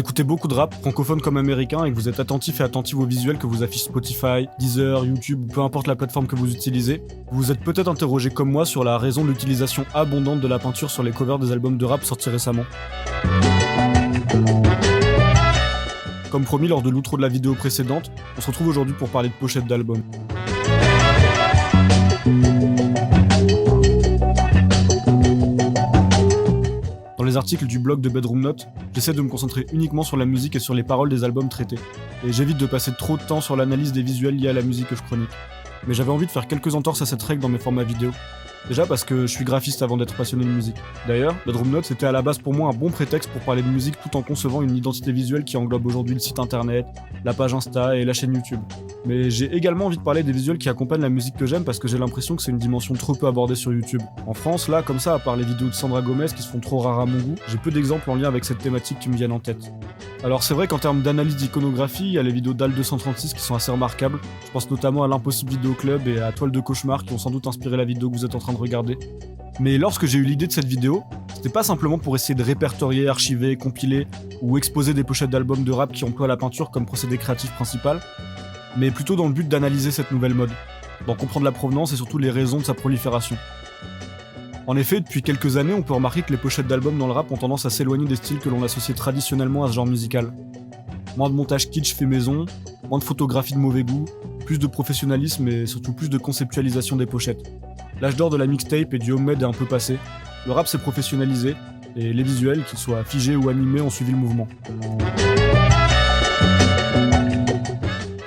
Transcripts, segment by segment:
écoutez beaucoup de rap, francophone comme américain, et que vous êtes attentif et attentive aux visuels que vous affiche Spotify, Deezer, YouTube, peu importe la plateforme que vous utilisez, vous vous êtes peut-être interrogé comme moi sur la raison de l'utilisation abondante de la peinture sur les covers des albums de rap sortis récemment. Comme promis lors de l'outro de la vidéo précédente, on se retrouve aujourd'hui pour parler de pochettes d'albums. Dans les articles du blog de Bedroom Note, j'essaie de me concentrer uniquement sur la musique et sur les paroles des albums traités, et j'évite de passer trop de temps sur l'analyse des visuels liés à la musique que je chronique. Mais j'avais envie de faire quelques entorses à cette règle dans mes formats vidéo. Déjà parce que je suis graphiste avant d'être passionné de musique. D'ailleurs, Bedroom Note c'était à la base pour moi un bon prétexte pour parler de musique tout en concevant une identité visuelle qui englobe aujourd'hui le site internet, la page Insta et la chaîne YouTube. Mais j'ai également envie de parler des visuels qui accompagnent la musique que j'aime parce que j'ai l'impression que c'est une dimension trop peu abordée sur YouTube. En France, là, comme ça, à part les vidéos de Sandra Gomez qui se font trop rares à mon goût, j'ai peu d'exemples en lien avec cette thématique qui me viennent en tête. Alors c'est vrai qu'en termes d'analyse d'iconographie, il y a les vidéos d'Al236 qui sont assez remarquables. Je pense notamment à l'Impossible Vidéo Club et à Toile de Cauchemar qui ont sans doute inspiré la vidéo que vous êtes en train de regarder. Mais lorsque j'ai eu l'idée de cette vidéo, c'était pas simplement pour essayer de répertorier, archiver, compiler ou exposer des pochettes d'albums de rap qui emploient la peinture comme procédé créatif principal, mais plutôt dans le but d'analyser cette nouvelle mode, d'en comprendre la provenance et surtout les raisons de sa prolifération. En effet, depuis quelques années, on peut remarquer que les pochettes d'albums dans le rap ont tendance à s'éloigner des styles que l'on associait traditionnellement à ce genre musical. Moins de montage kitsch fait maison, moins de photographie de mauvais goût, plus de professionnalisme et surtout plus de conceptualisation des pochettes. L'âge d'or de la mixtape et du homemade est un peu passé, le rap s'est professionnalisé, et les visuels, qu'ils soient figés ou animés, ont suivi le mouvement.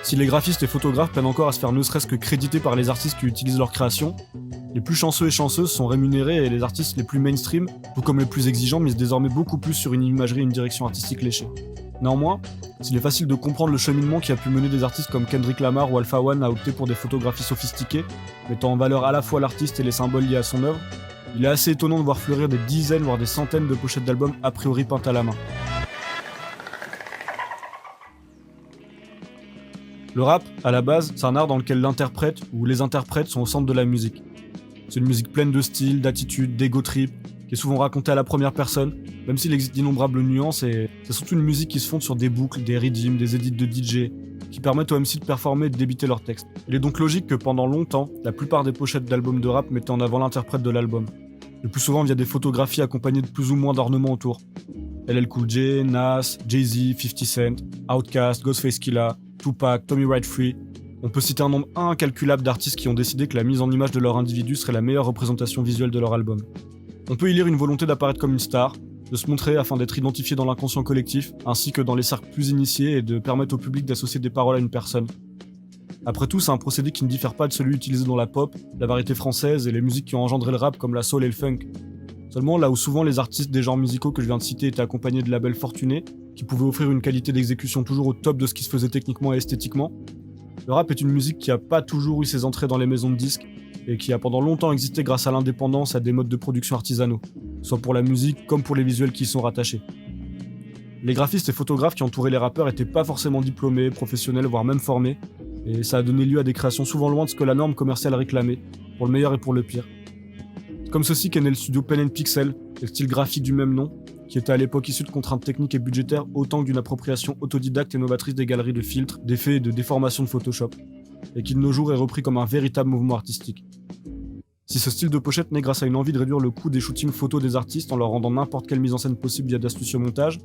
Si les graphistes et photographes peinent encore à se faire ne serait-ce que créditer par les artistes qui utilisent leur création, les plus chanceux et chanceuses sont rémunérés et les artistes les plus mainstream, tout comme les plus exigeants, misent désormais beaucoup plus sur une imagerie et une direction artistique léchée. Néanmoins, s'il est facile de comprendre le cheminement qui a pu mener des artistes comme Kendrick Lamar ou Alpha One à opter pour des photographies sophistiquées, mettant en valeur à la fois l'artiste et les symboles liés à son œuvre, il est assez étonnant de voir fleurir des dizaines voire des centaines de pochettes d'albums a priori peintes à la main. Le rap, à la base, c'est un art dans lequel l'interprète ou les interprètes sont au centre de la musique. C'est une musique pleine de style, d'attitude, d'ego trip, qui est souvent racontée à la première personne, même s'il existe d'innombrables nuances, et c'est surtout une musique qui se fonde sur des boucles, des rythms, des edits de DJ, qui permettent aux MC de performer et de débiter leurs textes. Il est donc logique que pendant longtemps, la plupart des pochettes d'albums de rap mettaient en avant l'interprète de l'album. Le plus souvent via des photographies accompagnées de plus ou moins d'ornements autour. LL Cool J, Nas, Jay-Z, 50 Cent, Outkast, Ghostface Killah, Tupac, Tommy Wright Free. On peut citer un nombre incalculable d'artistes qui ont décidé que la mise en image de leur individu serait la meilleure représentation visuelle de leur album. On peut y lire une volonté d'apparaître comme une star, de se montrer afin d'être identifié dans l'inconscient collectif, ainsi que dans les cercles plus initiés et de permettre au public d'associer des paroles à une personne. Après tout, c'est un procédé qui ne diffère pas de celui utilisé dans la pop, la variété française et les musiques qui ont engendré le rap comme la soul et le funk. Seulement, là où souvent les artistes des genres musicaux que je viens de citer étaient accompagnés de labels fortunés, qui pouvaient offrir une qualité d'exécution toujours au top de ce qui se faisait techniquement et esthétiquement, le rap est une musique qui a pas toujours eu ses entrées dans les maisons de disques, et qui a pendant longtemps existé grâce à l'indépendance et à des modes de production artisanaux, soit pour la musique comme pour les visuels qui y sont rattachés. Les graphistes et photographes qui entouraient les rappeurs étaient pas forcément diplômés, professionnels, voire même formés, et ça a donné lieu à des créations souvent loin de ce que la norme commerciale réclamait, pour le meilleur et pour le pire. C'est comme ceci qu'est né le studio Pen & Pixel, et le style graphique du même nom, qui était à l'époque issu de contraintes techniques et budgétaires autant que d'une appropriation autodidacte et novatrice des galeries de filtres, d'effets et de déformations de Photoshop, et qui de nos jours est repris comme un véritable mouvement artistique. Si ce style de pochette naît grâce à une envie de réduire le coût des shootings photos des artistes en leur rendant n'importe quelle mise en scène possible via d'astucieux montages,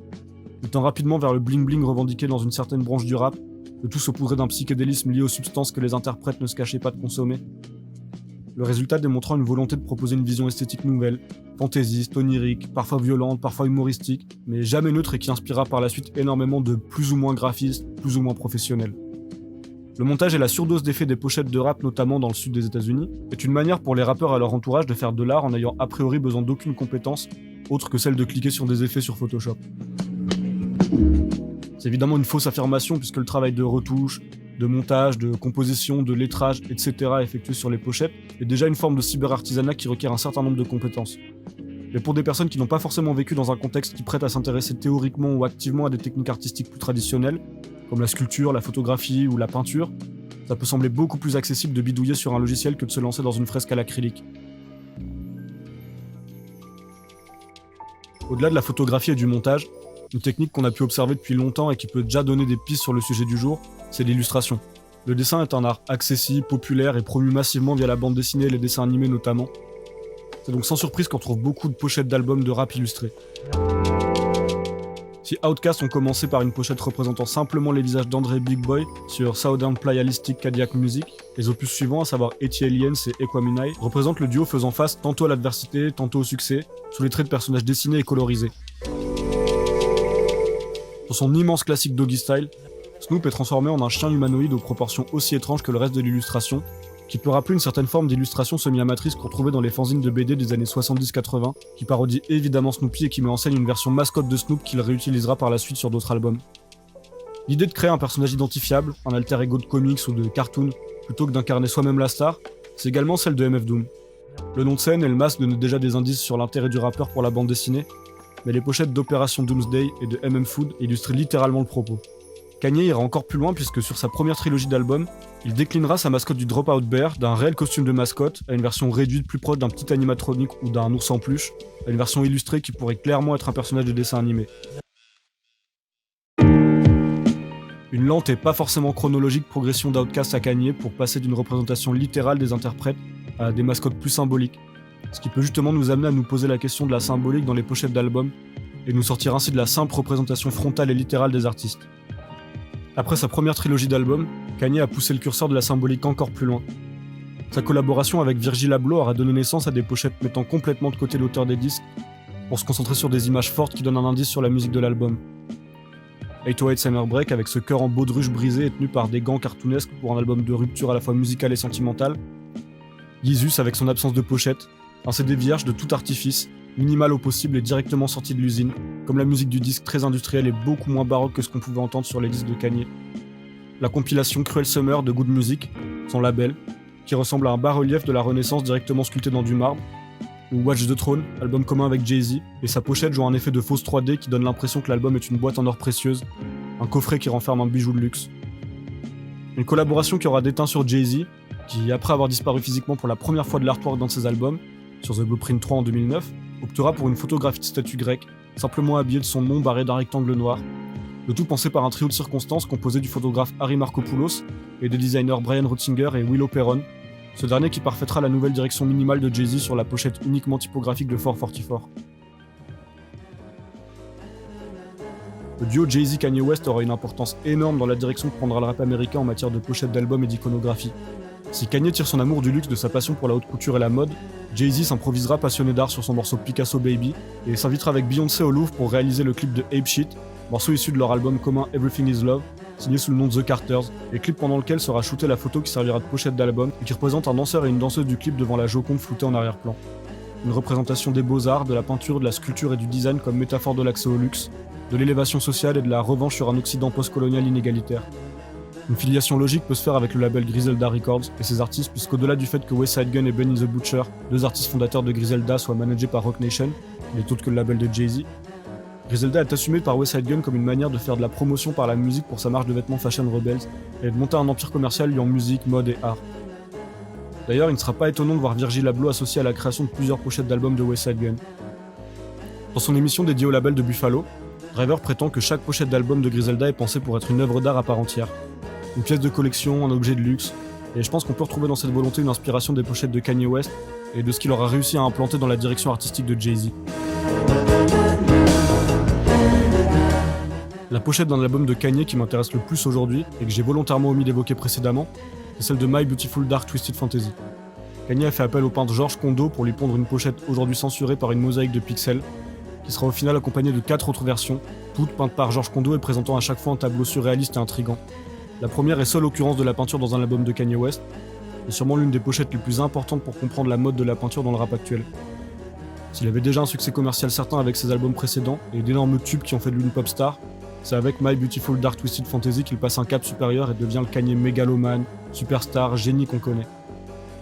il tend rapidement vers le bling-bling revendiqué dans une certaine branche du rap, le tout saupoudré d'un psychédélisme lié aux substances que les interprètes ne se cachaient pas de consommer. Le résultat démontrant une volonté de proposer une vision esthétique nouvelle, fantaisiste, onirique, parfois violente, parfois humoristique, mais jamais neutre et qui inspirera par la suite énormément de plus ou moins graphistes, plus ou moins professionnels. Le montage et la surdose d'effets des pochettes de rap, notamment dans le sud des États-Unis, est une manière pour les rappeurs et leur entourage de faire de l'art en n'ayant a priori besoin d'aucune compétence autre que celle de cliquer sur des effets sur Photoshop. C'est évidemment une fausse affirmation puisque le travail de retouche, de montage, de composition, de lettrage, etc. effectué sur les pochettes est déjà une forme de cyberartisanat qui requiert un certain nombre de compétences. Mais pour des personnes qui n'ont pas forcément vécu dans un contexte qui prête à s'intéresser théoriquement ou activement à des techniques artistiques plus traditionnelles, comme la sculpture, la photographie ou la peinture, ça peut sembler beaucoup plus accessible de bidouiller sur un logiciel que de se lancer dans une fresque à l'acrylique. Au-delà de la photographie et du montage, Une technique qu'on a pu observer depuis longtemps et qui peut déjà donner des pistes sur le sujet du jour, c'est l'illustration. Le dessin est un art accessible, populaire et promu massivement via la bande dessinée et les dessins animés notamment. C'est donc sans surprise qu'on trouve beaucoup de pochettes d'albums de rap illustrés. Si Outkast ont commencé par une pochette représentant simplement les visages d'André Big Boy sur Southern Playalistic Cadillac Music, les opus suivants, à savoir Eti Aliens et Equaminai, représentent le duo faisant face tantôt à l'adversité, tantôt au succès, sous les traits de personnages dessinés et colorisés. Dans son immense classique Doggy Style, Snoop est transformé en un chien humanoïde aux proportions aussi étranges que le reste de l'illustration, qui peut rappeler une certaine forme d'illustration semi-amatrice qu'on trouvait dans les fanzines de BD des années 70-80, qui parodie évidemment Snoopy et qui met en scène une version mascotte de Snoop qu'il réutilisera par la suite sur d'autres albums. L'idée de créer un personnage identifiable, un alter ego de comics ou de cartoon, plutôt que d'incarner soi-même la star, c'est également celle de MF Doom. Le nom de scène et le masque donnent déjà des indices sur l'intérêt du rappeur pour la bande dessinée, mais les pochettes d'Opération Doomsday et de MM Food illustrent littéralement le propos. Kanye ira encore plus loin puisque sur sa première trilogie d'albums, il déclinera sa mascotte du Dropout Bear d'un réel costume de mascotte à une version réduite plus proche d'un petit animatronique ou d'un ours en peluche, à une version illustrée qui pourrait clairement être un personnage de dessin animé. Une lente et pas forcément chronologique progression d'Outkast à Kanye pour passer d'une représentation littérale des interprètes à des mascottes plus symboliques, ce qui peut justement nous amener à nous poser la question de la symbolique dans les pochettes d'albums et nous sortir ainsi de la simple représentation frontale et littérale des artistes. Après sa première trilogie d'albums, Kanye a poussé le curseur de la symbolique encore plus loin. Sa collaboration avec Virgil Abloh aura donné naissance à des pochettes mettant complètement de côté l'auteur des disques pour se concentrer sur des images fortes qui donnent un indice sur la musique de l'album. 808 Summer Break avec ce cœur en baudruche brisé et tenu par des gants cartoonesques pour un album de rupture à la fois musicale et sentimentale. Yeezus avec son absence de pochette, un CD vierge de tout artifice, minimal au possible et directement sorti de l'usine, comme la musique du disque très industrielle et beaucoup moins baroque que ce qu'on pouvait entendre sur les disques de Kanye. La compilation Cruel Summer de Good Music, son label, qui ressemble à un bas-relief de la Renaissance directement sculpté dans du marbre, ou Watch the Throne, album commun avec Jay-Z, et sa pochette joue un effet de fausse 3D qui donne l'impression que l'album est une boîte en or précieuse, un coffret qui renferme un bijou de luxe. Une collaboration qui aura déteint sur Jay-Z, qui, après avoir disparu physiquement pour la première fois de l'artwork dans de ses albums, sur The Blueprint 3 en 2009, optera pour une photographie de statue grecque, simplement habillée de son nom barré d'un rectangle noir. Le tout pensé par un trio de circonstances composé du photographe Harry Markopoulos et des designers Brian Rottinger et Willow Perron, ce dernier qui parfaitera la nouvelle direction minimale de Jay-Z sur la pochette uniquement typographique de 444. Le duo Jay-Z Kanye West aura une importance énorme dans la direction que prendra le rap américain en matière de pochettes d'albums et d'iconographie. Si Kanye tire son amour du luxe de sa passion pour la haute couture et la mode, Jay-Z s'improvisera passionné d'art sur son morceau Picasso Baby et s'invitera avec Beyoncé au Louvre pour réaliser le clip de Ape Shit, morceau issu de leur album commun Everything Is Love, signé sous le nom de The Carters, et clip pendant lequel sera shootée la photo qui servira de pochette d'album et qui représente un danseur et une danseuse du clip devant la Joconde floutée en arrière-plan. Une représentation des beaux-arts, de la peinture, de la sculpture et du design comme métaphore de l'accès au luxe, de l'élévation sociale et de la revanche sur un Occident post-colonial inégalitaire. Une filiation logique peut se faire avec le label Griselda Records et ses artistes, puisqu'au-delà du fait que Westside Gunn et Benny the Butcher, deux artistes fondateurs de Griselda, soient managés par Roc Nation, qui n'est autre que le label de Jay-Z, Griselda est assumé par Westside Gunn comme une manière de faire de la promotion par la musique pour sa marque de vêtements Fashion Rebels et de monter un empire commercial liant musique, mode et art. D'ailleurs, il ne sera pas étonnant de voir Virgil Abloh associé à la création de plusieurs pochettes d'albums de Westside Gunn. Dans son émission dédiée au label de Buffalo, Driver prétend que chaque pochette d'album de Griselda est pensée pour être une œuvre d'art à part entière. Une pièce de collection, un objet de luxe, et je pense qu'on peut retrouver dans cette volonté une inspiration des pochettes de Kanye West et de ce qu'il aura réussi à implanter dans la direction artistique de Jay-Z. La pochette d'un album de Kanye qui m'intéresse le plus aujourd'hui, et que j'ai volontairement omis d'évoquer précédemment, c'est celle de My Beautiful Dark Twisted Fantasy. Kanye a fait appel au peintre George Kondo pour lui pondre une pochette aujourd'hui censurée par une mosaïque de pixels, qui sera au final accompagnée de 4 autres versions, toutes peintes par George Kondo et présentant à chaque fois un tableau surréaliste et intrigant. La première est seule occurrence de la peinture dans un album de Kanye West, et sûrement l'une des pochettes les plus importantes pour comprendre la mode de la peinture dans le rap actuel. S'il avait déjà un succès commercial certain avec ses albums précédents et d'énormes tubes qui ont fait de lui une pop star, c'est avec My Beautiful Dark Twisted Fantasy qu'il passe un cap supérieur et devient le Kanye mégalomane, superstar, génie qu'on connaît.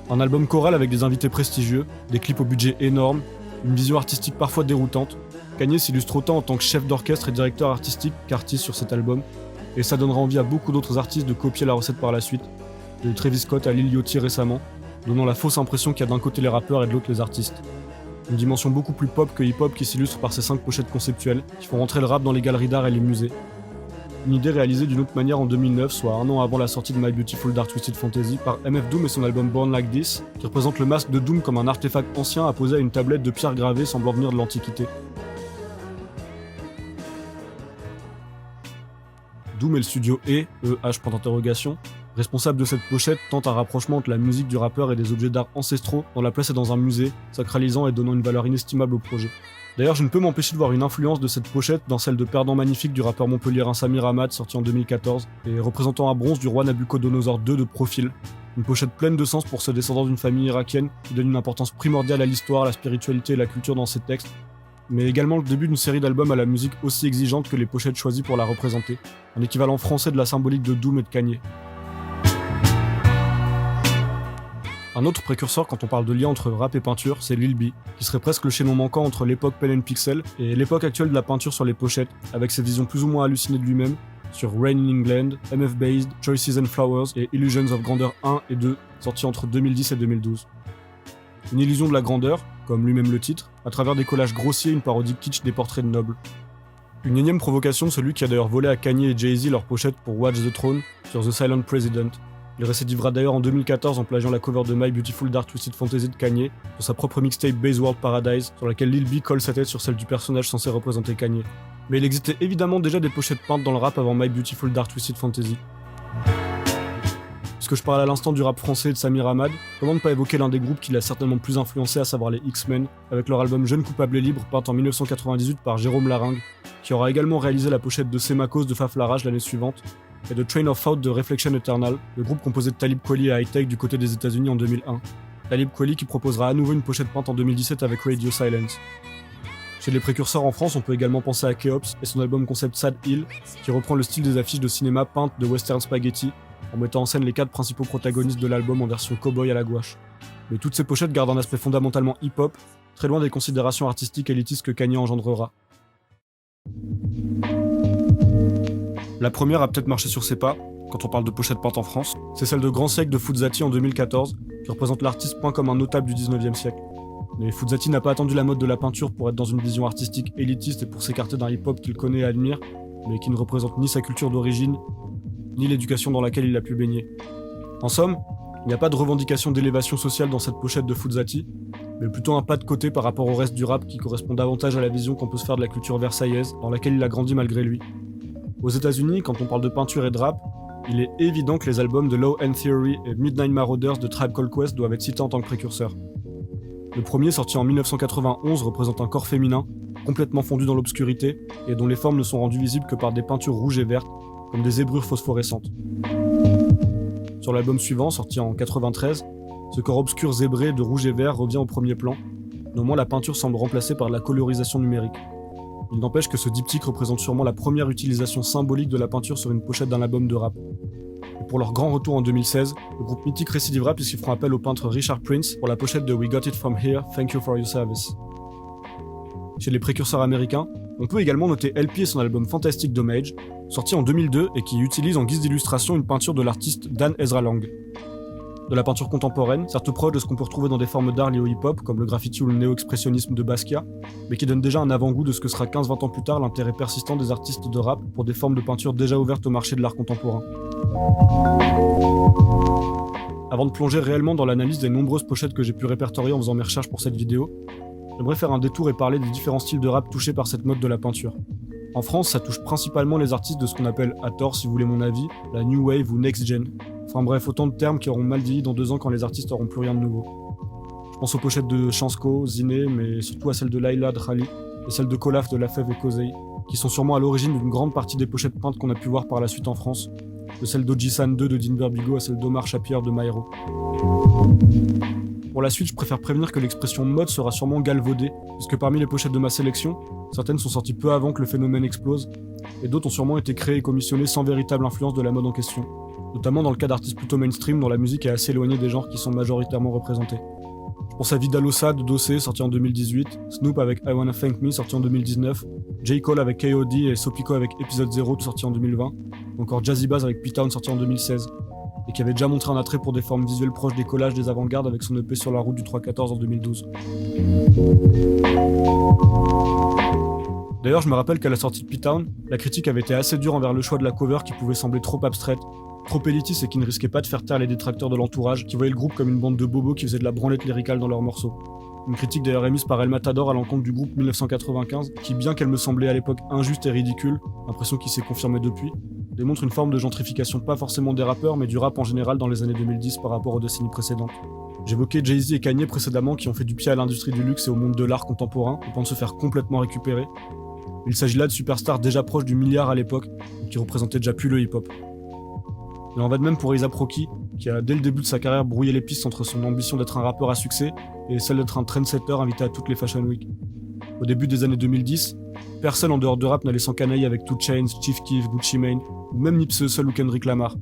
Un album choral avec des invités prestigieux, des clips au budget énorme, une vision artistique parfois déroutante, Kanye s'illustre autant en tant que chef d'orchestre et directeur artistique qu'artiste sur cet album, et ça donnera envie à beaucoup d'autres artistes de copier la recette par la suite, de Travis Scott à Lil Yachty récemment, donnant la fausse impression qu'il y a d'un côté les rappeurs et de l'autre les artistes. Une dimension beaucoup plus pop que hip-hop qui s'illustre par ses 5 pochettes conceptuelles, qui font rentrer le rap dans les galeries d'art et les musées. Une idée réalisée d'une autre manière en 2009, soit un an avant la sortie de My Beautiful Dark Twisted Fantasy, par MF Doom et son album Born Like This, qui représente le masque de Doom comme un artefact ancien apposé à une tablette de pierre gravée semblant venir de l'Antiquité. Doom et le studio responsable de cette pochette, tente un rapprochement entre la musique du rappeur et des objets d'art ancestraux, dont la place est dans un musée, sacralisant et donnant une valeur inestimable au projet. D'ailleurs, je ne peux m'empêcher de voir une influence de cette pochette dans celle de Perdant Magnifique du rappeur montpelliérain Samir Hamad, sorti en 2014, et représentant un bronze du roi Nabucodonosor II de profil. Une pochette pleine de sens pour ce descendant d'une famille irakienne qui donne une importance primordiale à l'histoire, la spiritualité et la culture dans ses textes, mais également le début d'une série d'albums à la musique aussi exigeante que les pochettes choisies pour la représenter, un équivalent français de la symbolique de Doom et de Kanye. Un autre précurseur quand on parle de lien entre rap et peinture, c'est Lil B, qui serait presque le chaînon manquant entre l'époque Pen and Pixel et l'époque actuelle de la peinture sur les pochettes, avec ses visions plus ou moins hallucinées de lui-même, sur Rain in England, MF Based, Choices and Flowers et Illusions of Grandeur 1 et 2, sortis entre 2010 et 2012. Une illusion de la grandeur, comme lui-même le titre, à travers des collages grossiers et une parodie kitsch des portraits de nobles. Une énième provocation de celui qui a d'ailleurs volé à Kanye et Jay-Z leur pochette pour Watch the Throne sur The Silent President. Il récidivera d'ailleurs en 2014 en plagiant la cover de My Beautiful Dark Twisted Fantasy de Kanye sur sa propre mixtape Base World Paradise, sur laquelle Lil B colle sa tête sur celle du personnage censé représenter Kanye. Mais il existait évidemment déjà des pochettes peintes dans le rap avant My Beautiful Dark Twisted Fantasy. Puisque je parle à l'instant du rap français et de Samir Hamad, comment ne pas évoquer l'un des groupes qui l'a certainement plus influencé, à savoir les X-Men, avec leur album Jeune coupable et libre, peint en 1998 par Jérôme Laringue, qui aura également réalisé la pochette de C'est ma cause de Faf Larage l'année suivante, et de Train of Thought de Reflection Eternal, le groupe composé de Talib Kweli et High Tech du côté des États-Unis en 2001. Talib Kweli qui proposera à nouveau une pochette peinte en 2017 avec Radio Silence. Chez les précurseurs en France, on peut également penser à Keops et son album concept Sad Hill, qui reprend le style des affiches de cinéma peintes de Western Spaghetti, en mettant en scène les 4 principaux protagonistes de l'album en version cow-boy à la gouache. Mais toutes ces pochettes gardent un aspect fondamentalement hip-hop, très loin des considérations artistiques élitistes que Kanye engendrera. La première a peut-être marché sur ses pas, quand on parle de pochettes peintes en France, c'est celle de Grand Siècle de Fouzati en 2014, qui représente l'artiste point comme un notable du 19e siècle. Mais Fouzati n'a pas attendu la mode de la peinture pour être dans une vision artistique élitiste et pour s'écarter d'un hip-hop qu'il connaît et admire, mais qui ne représente ni sa culture d'origine, ni l'éducation dans laquelle il a pu baigner. En somme, il n'y a pas de revendication d'élévation sociale dans cette pochette de Fouzati, mais plutôt un pas de côté par rapport au reste du rap qui correspond davantage à la vision qu'on peut se faire de la culture versaillaise, dans laquelle il a grandi malgré lui. Aux États-Unis, quand on parle de peinture et de rap, il est évident que les albums de Law and Theory et Midnight Marauders de Tribe Called Quest doivent être cités en tant que précurseurs. Le premier, sorti en 1991, représente un corps féminin, complètement fondu dans l'obscurité, et dont les formes ne sont rendues visibles que par des peintures rouges et vertes, comme des zébrures phosphorescentes. Sur l'album suivant, sorti en 93, ce corps obscur zébré de rouge et vert revient au premier plan, néanmoins la peinture semble remplacée par de la colorisation numérique. Il n'empêche que ce diptyque représente sûrement la première utilisation symbolique de la peinture sur une pochette d'un album de rap. Et pour leur grand retour en 2016, le groupe mythique récidivera puisqu'ils feront appel au peintre Richard Prince pour la pochette de We Got It From Here, Thank You For Your Service. Chez les précurseurs américains, on peut également noter LP et son album Fantastic Damage, sorti en 2002 et qui utilise en guise d'illustration une peinture de l'artiste Dan Ezra Lang. De la peinture contemporaine, certes proche de ce qu'on peut retrouver dans des formes d'art liées au hip-hop, comme le graffiti ou le néo-expressionnisme de Basquiat, mais qui donne déjà un avant-goût de ce que sera 15-20 ans plus tard l'intérêt persistant des artistes de rap pour des formes de peinture déjà ouvertes au marché de l'art contemporain. Avant de plonger réellement dans l'analyse des nombreuses pochettes que j'ai pu répertorier en faisant mes recherches pour cette vidéo, j'aimerais faire un détour et parler des différents styles de rap touchés par cette mode de la peinture. En France, ça touche principalement les artistes de ce qu'on appelle, à tort si vous voulez mon avis, la New Wave ou Next Gen. Enfin bref, autant de termes qui auront mal vieilli dans 2 ans quand les artistes auront plus rien de nouveau. Je pense aux pochettes de Chansko, Ziné, mais surtout à celles de Laila Drali et celles de Kolaf de Lafèvre et Kozei, qui sont sûrement à l'origine d'une grande partie des pochettes peintes qu'on a pu voir par la suite en France, de celle d'Oji-san 2 de Dean Burbigo à celle d'Omar Shapir de Maero. Pour la suite, je préfère prévenir que l'expression mode sera sûrement galvaudée, puisque parmi les pochettes de ma sélection, certaines sont sorties peu avant que le phénomène explose, et d'autres ont sûrement été créées et commissionnées sans véritable influence de la mode en question, notamment dans le cas d'artistes plutôt mainstream dont la musique est assez éloignée des genres qui sont majoritairement représentés. Je pense à Vidalosa de Dossé, sorti en 2018, Snoop avec I Wanna Thank Me, sorti en 2019, J. Cole avec K.O.D. et Sopico avec Épisode 0, sorti en 2020, ou encore Jazzy Bass avec P-Town, sorti en 2016. et qui avait déjà montré un attrait pour des formes visuelles proches des collages des avant-gardes avec son EP sur la route du 314 en 2012. D'ailleurs, je me rappelle qu'à la sortie de P-Town, la critique avait été assez dure envers le choix de la cover qui pouvait sembler trop abstraite, trop élitiste et qui ne risquait pas de faire taire les détracteurs de l'entourage qui voyaient le groupe comme une bande de bobos qui faisaient de la branlette lyricale dans leurs morceaux. Une critique d'ailleurs émise par El Matador à l'encontre du groupe 1995 qui, bien qu'elle me semblait à l'époque injuste et ridicule, impression qui s'est confirmée depuis, démontre une forme de gentrification pas forcément des rappeurs mais du rap en général dans les années 2010 par rapport aux décennies précédentes. J'évoquais Jay-Z et Kanye précédemment qui ont fait du pied à l'industrie du luxe et au monde de l'art contemporain au point de se faire complètement récupérer. Il s'agit là de superstars déjà proches du milliard à l'époque, qui représentaient déjà plus le hip-hop. Il en va de même pour A$AP Rocky, qui a dès le début de sa carrière brouillé les pistes entre son ambition d'être un rappeur à succès et celle d'être un trendsetter invité à toutes les Fashion Week. Au début des années 2010, personne en dehors de rap n'allait s'encanailler avec 2 Chainz, Chief Keef, Gucci Mane, ou même Nipsey Hussle ou Kendrick Lamar,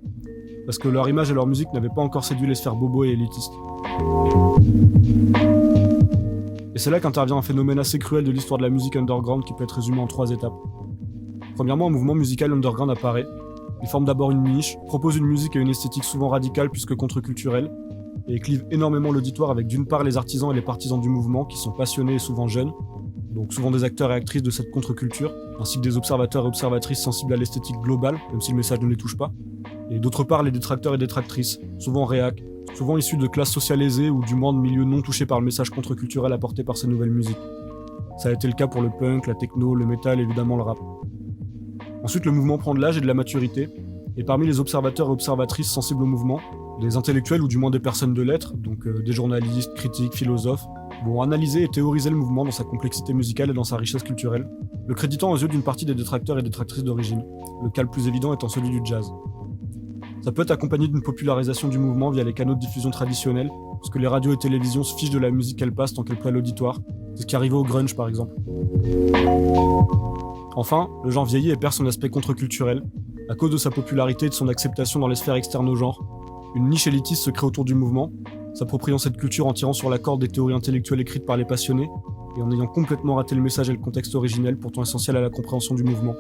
parce que leur image et leur musique n'avaient pas encore séduit les sphères bobo et élitistes. Et c'est là qu'intervient un phénomène assez cruel de l'histoire de la musique underground qui peut être résumé en 3 étapes. Premièrement, un mouvement musical underground apparaît. Il forme d'abord une niche, propose une musique et une esthétique souvent radicale puisque contre-culturelle, et clive énormément l'auditoire avec d'une part les artisans et les partisans du mouvement qui sont passionnés et souvent jeunes, donc souvent des acteurs et actrices de cette contre-culture, ainsi que des observateurs et observatrices sensibles à l'esthétique globale, même si le message ne les touche pas, et d'autre part les détracteurs et détractrices, souvent réac, souvent issus de classes sociales aisées ou du moins de milieux non touchés par le message contre-culturel apporté par ces nouvelles musiques. Ça a été le cas pour le punk, la techno, le métal et évidemment le rap. Ensuite, le mouvement prend de l'âge et de la maturité, et parmi les observateurs et observatrices sensibles au mouvement, des intellectuels ou du moins des personnes de lettres, donc des journalistes, critiques, philosophes, vont analyser et théoriser le mouvement dans sa complexité musicale et dans sa richesse culturelle, le créditant aux yeux d'une partie des détracteurs et détractrices d'origine, le cas le plus évident étant celui du jazz. Ça peut être accompagné d'une popularisation du mouvement via les canaux de diffusion traditionnels, puisque les radios et télévisions se fichent de la musique qu'elle passe tant qu'elle plaît à l'auditoire, c'est ce qui arrivait au grunge par exemple. Enfin, le genre vieillit et perd son aspect contre-culturel, à cause de sa popularité et de son acceptation dans les sphères externes au genre. Une niche élitiste se crée autour du mouvement, s'appropriant cette culture en tirant sur la corde des théories intellectuelles écrites par les passionnés, et en ayant complètement raté le message et le contexte originel pourtant essentiel à la compréhension du mouvement.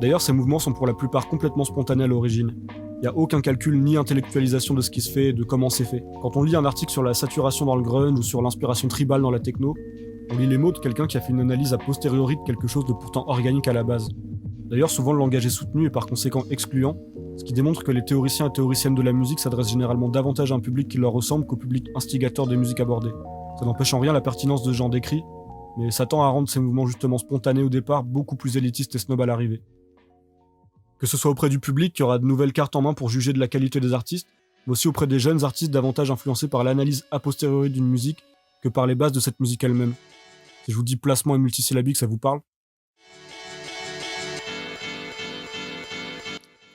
D'ailleurs, ces mouvements sont pour la plupart complètement spontanés à l'origine. Il n'y a aucun calcul ni intellectualisation de ce qui se fait et de comment c'est fait. Quand on lit un article sur la saturation dans le grunge ou sur l'inspiration tribale dans la techno, on lit les mots de quelqu'un qui a fait une analyse a posteriori de quelque chose de pourtant organique à la base. D'ailleurs, souvent le langage est soutenu et par conséquent excluant, ce qui démontre que les théoriciens et théoriciennes de la musique s'adressent généralement davantage à un public qui leur ressemble qu'au public instigateur des musiques abordées. Ça n'empêche en rien la pertinence de ce genre d'écrit, mais ça tend à rendre ces mouvements justement spontanés au départ beaucoup plus élitistes et snob à l'arrivée. Que ce soit auprès du public qui aura de nouvelles cartes en main pour juger de la qualité des artistes, mais aussi auprès des jeunes artistes davantage influencés par l'analyse a posteriori d'une musique que par les bases de cette musique elle-même. Si je vous dis placement et multisyllabique, ça vous parle ?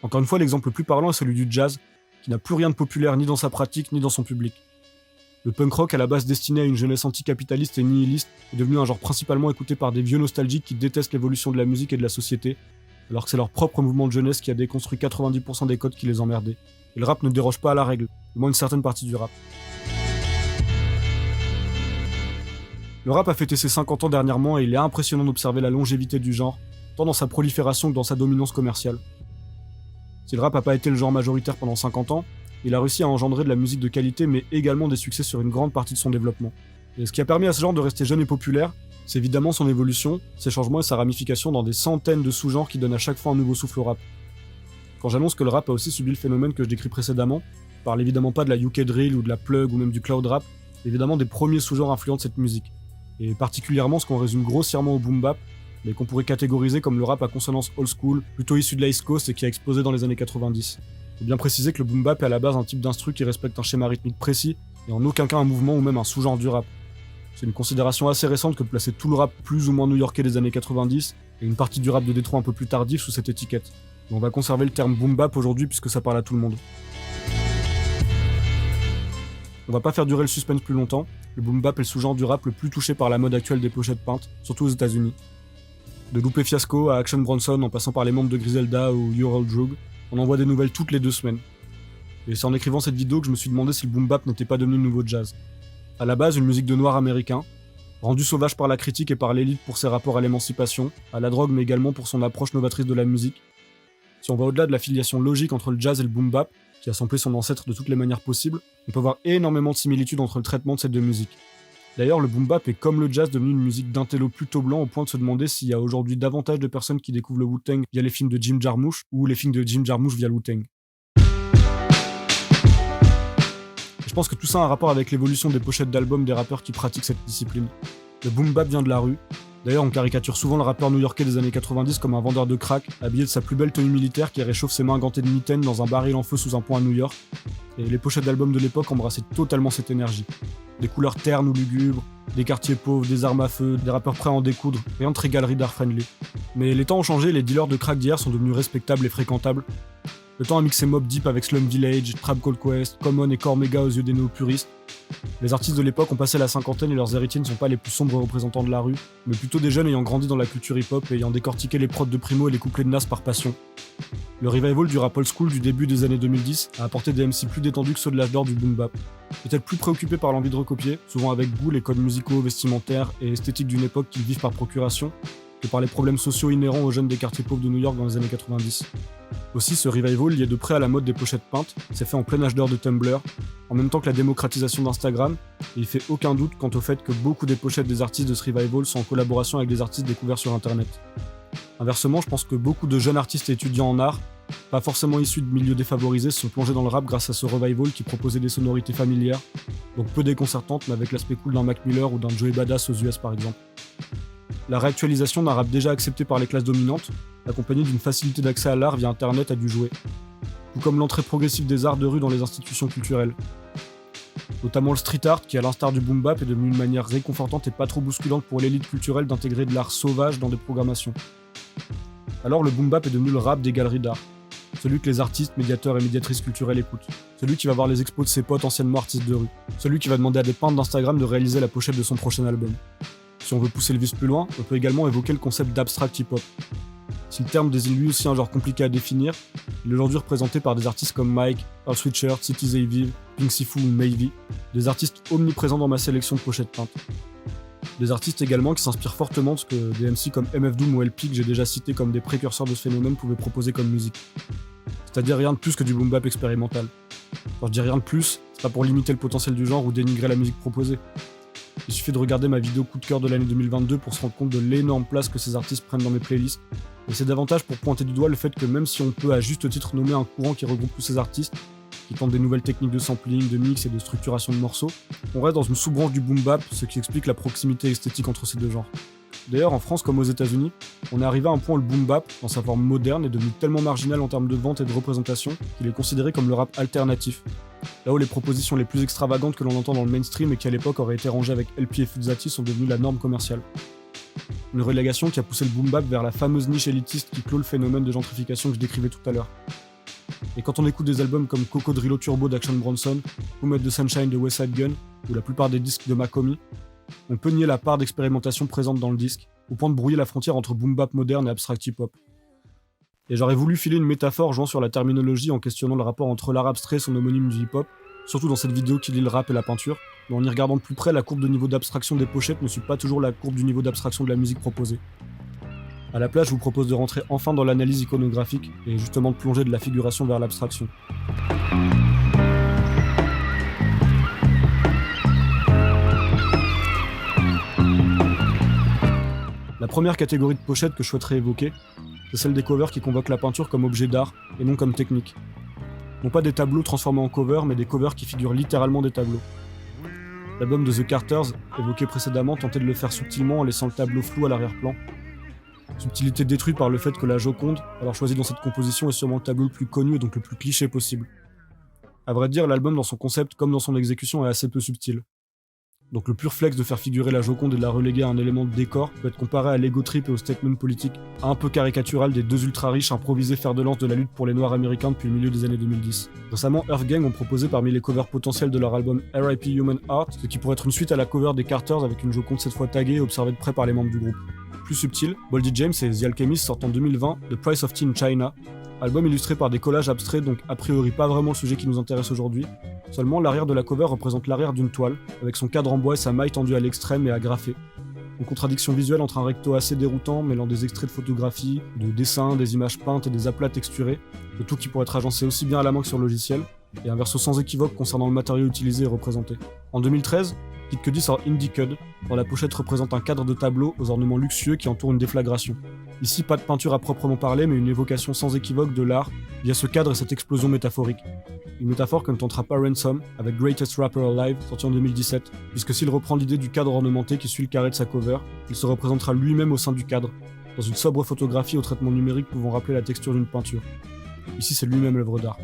Encore une fois, l'exemple le plus parlant est celui du jazz, qui n'a plus rien de populaire ni dans sa pratique ni dans son public. Le punk rock, à la base destiné à une jeunesse anticapitaliste et nihiliste, est devenu un genre principalement écouté par des vieux nostalgiques qui détestent l'évolution de la musique et de la société, alors que c'est leur propre mouvement de jeunesse qui a déconstruit 90% des codes qui les emmerdaient. Et le rap ne déroge pas à la règle, du moins une certaine partie du rap. Le rap a fêté ses 50 ans dernièrement et il est impressionnant d'observer la longévité du genre, tant dans sa prolifération que dans sa dominance commerciale. Si le rap n'a pas été le genre majoritaire pendant 50 ans, il a réussi à engendrer de la musique de qualité mais également des succès sur une grande partie de son développement. Et ce qui a permis à ce genre de rester jeune et populaire, c'est évidemment son évolution, ses changements et sa ramification dans des centaines de sous-genres qui donnent à chaque fois un nouveau souffle au rap. Quand j'annonce que le rap a aussi subi le phénomène que je décris précédemment, je parle évidemment pas de la UK drill ou de la plug ou même du cloud rap, mais évidemment des premiers sous-genres influents de cette musique. Et particulièrement ce qu'on résume grossièrement au boom bap, mais qu'on pourrait catégoriser comme le rap à consonance old school, plutôt issu de la East Coast et qui a explosé dans les années 90. Faut bien préciser que le boom bap est à la base un type d'instru qui respecte un schéma rythmique précis, et en aucun cas un mouvement ou même un sous-genre du rap. C'est une considération assez récente que de placer tout le rap plus ou moins new-yorkais des années 90, et une partie du rap de Détroit un peu plus tardif sous cette étiquette. Mais on va conserver le terme boom bap aujourd'hui puisque ça parle à tout le monde. On va pas faire durer le suspense plus longtemps, le boom bap est le sous-genre du rap le plus touché par la mode actuelle des pochettes peintes, surtout aux États-Unis. De Lupe Fiasco à Action Bronson en passant par les membres de Griselda ou Your Old Drug, on envoie des nouvelles toutes les 2 semaines. Et c'est en écrivant cette vidéo que je me suis demandé si le boom bap n'était pas devenu le nouveau jazz. À la base, une musique de noirs américains, rendue sauvage par la critique et par l'élite pour ses rapports à l'émancipation, à la drogue mais également pour son approche novatrice de la musique. Si on va au-delà de la filiation logique entre le jazz et le boom bap, qui a samplé son ancêtre de toutes les manières possibles, on peut voir énormément de similitudes entre le traitement de ces deux musiques. D'ailleurs, le boom bap est comme le jazz devenu une musique d'intello plutôt blanc au point de se demander s'il y a aujourd'hui davantage de personnes qui découvrent le Wu-Tang via les films de Jim Jarmusch ou les films de Jim Jarmusch via le Wu-Tang. Je pense que tout ça a un rapport avec l'évolution des pochettes d'albums des rappeurs qui pratiquent cette discipline. Le boom bap vient de la rue. D'ailleurs, on caricature souvent le rappeur new-yorkais des années 90 comme un vendeur de crack, habillé de sa plus belle tenue militaire qui réchauffe ses mains gantées de mitaines dans un baril en feu sous un pont à New York. Et les pochettes d'albums de l'époque embrassaient totalement cette énergie. Des couleurs ternes ou lugubres, des quartiers pauvres, des armes à feu, des rappeurs prêts à en découdre, rien de très galerie d'art friendly. Mais les temps ont changé et les dealers de crack d'hier sont devenus respectables et fréquentables. Le temps a mixé Mobb Deep avec Slum Village, Tribe Called Quest, Common et Cormega aux yeux des néo-puristes. Les artistes de l'époque ont passé la cinquantaine et leurs héritiers ne sont pas les plus sombres représentants de la rue, mais plutôt des jeunes ayant grandi dans la culture hip-hop et ayant décortiqué les prods de Primo et les couplets de Nas par passion. Le revival du rap old school du début des années 2010 a apporté des MC plus détendus que ceux de l'âge d'or du boom bap. Peut-être plus préoccupés par l'envie de recopier, souvent avec goût les codes musicaux, vestimentaires et esthétiques d'une époque qu'ils vivent par procuration, que par les problèmes sociaux inhérents aux jeunes des quartiers pauvres de New York dans les années 90. Aussi, ce revival, lié de près à la mode des pochettes peintes, s'est fait en plein âge d'or de Tumblr, en même temps que la démocratisation d'Instagram, et il fait aucun doute quant au fait que beaucoup des pochettes des artistes de ce revival sont en collaboration avec des artistes découverts sur internet. Inversement, je pense que beaucoup de jeunes artistes et étudiants en art, pas forcément issus de milieux défavorisés, se sont plongés dans le rap grâce à ce revival qui proposait des sonorités familières, donc peu déconcertantes mais avec l'aspect cool d'un Mac Miller ou d'un Joey Badass aux US par exemple. La réactualisation d'un rap déjà accepté par les classes dominantes, accompagnée d'une facilité d'accès à l'art via internet, a dû jouer. Tout comme l'entrée progressive des arts de rue dans les institutions culturelles. Notamment le street art qui, à l'instar du boom bap, est devenu une manière réconfortante et pas trop bousculante pour l'élite culturelle d'intégrer de l'art sauvage dans des programmations. Alors le boom bap est devenu le rap des galeries d'art. Celui que les artistes, médiateurs et médiatrices culturelles écoutent. Celui qui va voir les expos de ses potes anciennement artistes de rue. Celui qui va demander à des peintres d'Instagram de réaliser la pochette de son prochain album. Si on veut pousser le vice plus loin, on peut également évoquer le concept d'abstract hip-hop. Si le terme désigne lui aussi un genre compliqué à définir, il est aujourd'hui représenté par des artistes comme Mike, Earl Sweatshirt, City Aviv, Pink Sifu ou Maybe, des artistes omniprésents dans ma sélection de pochettes peintes. Des artistes également qui s'inspirent fortement de ce que des MC comme MF Doom ou LP que j'ai déjà cités comme des précurseurs de ce phénomène pouvaient proposer comme musique. C'est-à-dire rien de plus que du boom bap expérimental. Quand je dis rien de plus, c'est pas pour limiter le potentiel du genre ou dénigrer la musique proposée. Il suffit de regarder ma vidéo coup de cœur de l'année 2022 pour se rendre compte de l'énorme place que ces artistes prennent dans mes playlists. Et c'est davantage pour pointer du doigt le fait que même si on peut à juste titre nommer un courant qui regroupe tous ces artistes, qui tentent des nouvelles techniques de sampling, de mix et de structuration de morceaux, on reste dans une sous-branche du boom bap, ce qui explique la proximité esthétique entre ces deux genres. D'ailleurs, en France comme aux États-Unis, on est arrivé à un point où le boom bap, dans sa forme moderne, est devenu tellement marginal en termes de vente et de représentation qu'il est considéré comme le rap alternatif. Là où les propositions les plus extravagantes que l'on entend dans le mainstream et qui à l'époque auraient été rangées avec LP et Fuzzati sont devenues la norme commerciale. Une relégation qui a poussé le boom bap vers la fameuse niche élitiste qui clôt le phénomène de gentrification que je décrivais tout à l'heure. Et quand on écoute des albums comme Cocodrillo Turbo d'Action Bronson, Who Made the Sunshine de West Side Gun, ou la plupart des disques de Makomi, on peut nier la part d'expérimentation présente dans le disque, au point de brouiller la frontière entre boom bap moderne et abstract hip-hop. Et j'aurais voulu filer une métaphore jouant sur la terminologie en questionnant le rapport entre l'art abstrait et son homonyme du hip-hop, surtout dans cette vidéo qui lie le rap et la peinture, mais en y regardant de plus près, la courbe de niveau d'abstraction des pochettes ne suit pas toujours la courbe du niveau d'abstraction de la musique proposée. À la place, je vous propose de rentrer enfin dans l'analyse iconographique et justement de plonger de la figuration vers l'abstraction. La première catégorie de pochettes que je souhaiterais évoquer, c'est celle des covers qui convoquent la peinture comme objet d'art et non comme technique. Non pas des tableaux transformés en covers, mais des covers qui figurent littéralement des tableaux. L'album de The Carters, évoqué précédemment, tentait de le faire subtilement en laissant le tableau flou à l'arrière-plan. Subtilité détruite par le fait que la Joconde, alors choisie dans cette composition, est sûrement le tableau le plus connu et donc le plus cliché possible. À vrai dire, l'album dans son concept comme dans son exécution est assez peu subtil. Donc le pur flex de faire figurer la Joconde et de la reléguer à un élément de décor peut être comparé à l'ego trip et au statement politique un peu caricatural des deux ultra-riches improvisés fer de lance de la lutte pour les Noirs américains depuis le milieu des années 2010. Récemment, Earth Gang ont proposé parmi les covers potentiels de leur album R.I.P. Human Heart, ce qui pourrait être une suite à la cover des Carters avec une Joconde cette fois taguée et observée de près par les membres du groupe. Plus subtil, Boldy James et The Alchemist sortent en 2020 The Price of Tea in China, album illustré par des collages abstraits donc a priori pas vraiment le sujet qui nous intéresse aujourd'hui. Seulement l'arrière de la cover représente l'arrière d'une toile, avec son cadre en bois et sa maille tendue à l'extrême et agrafée. Une contradiction visuelle entre un recto assez déroutant mêlant des extraits de photographies, de dessins, des images peintes et des aplats texturés, le tout qui pourrait être agencé aussi bien à la main que sur logiciel, et un verso sans équivoque concernant le matériau utilisé et représenté. En 2013, Kid Cudi sort Indie Cud, dont la pochette représente un cadre de tableau aux ornements luxueux qui entourent une déflagration. Ici, pas de peinture à proprement parler, mais une évocation sans équivoque de l'art via ce cadre et cette explosion métaphorique. Une métaphore que ne tentera pas Ransom avec Greatest Rapper Alive, sorti en 2017, puisque s'il reprend l'idée du cadre ornementé qui suit le carré de sa cover, il se représentera lui-même au sein du cadre, dans une sobre photographie au traitement numérique pouvant rappeler la texture d'une peinture. Ici, c'est lui-même l'œuvre d'art.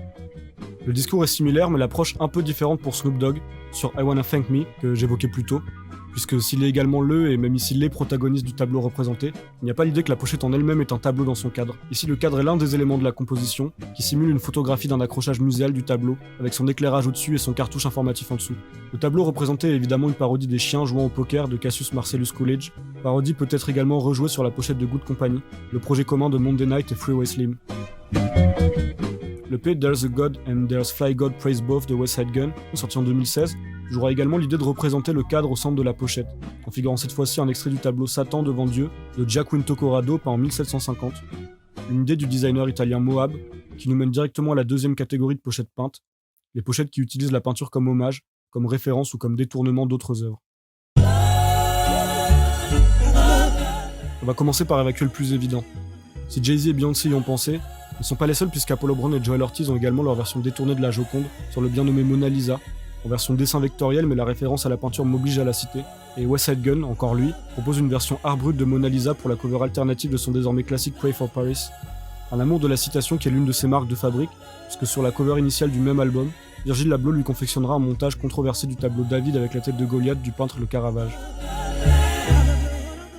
Le discours est similaire, mais l'approche un peu différente pour Snoop Dogg sur I Wanna Thank Me, que j'évoquais plus tôt, puisque s'il est également et même ici les protagonistes du tableau représenté, il n'y a pas l'idée que la pochette en elle-même est un tableau dans son cadre. Ici, le cadre est l'un des éléments de la composition, qui simule une photographie d'un accrochage muséal du tableau, avec son éclairage au-dessus et son cartouche informatif en dessous. Le tableau représenté est évidemment une parodie des chiens jouant au poker de Cassius Marcellus Coolidge, parodie peut être également rejouée sur la pochette de Good Company, le projet commun de Monday Night et Freeway Slim. Le P There's a God and There's Fly God Praise Both de West Side Gun, sorti en 2016, jouera également l'idée de représenter le cadre au centre de la pochette, en figurant cette fois-ci un extrait du tableau Satan devant Dieu de Giaquinto Corrado peint en 1750, une idée du designer italien Moab qui nous mène directement à la deuxième catégorie de pochettes peintes, les pochettes qui utilisent la peinture comme hommage, comme référence ou comme détournement d'autres œuvres. On va commencer par évacuer le plus évident. Si Jay-Z et Beyoncé y ont pensé, ils ne sont pas les seuls puisque Apollo Brown et Joel Ortiz ont également leur version détournée de la Joconde sur le bien nommé Mona Lisa, en version dessin vectoriel mais la référence à la peinture m'oblige à la citer, et West Side Gun, encore lui, propose une version art brut de Mona Lisa pour la cover alternative de son désormais classique Pray for Paris, un amour de la citation qui est l'une de ses marques de fabrique, puisque sur la cover initiale du même album, Virgil Abloh lui confectionnera un montage controversé du tableau David avec la tête de Goliath du peintre Le Caravage.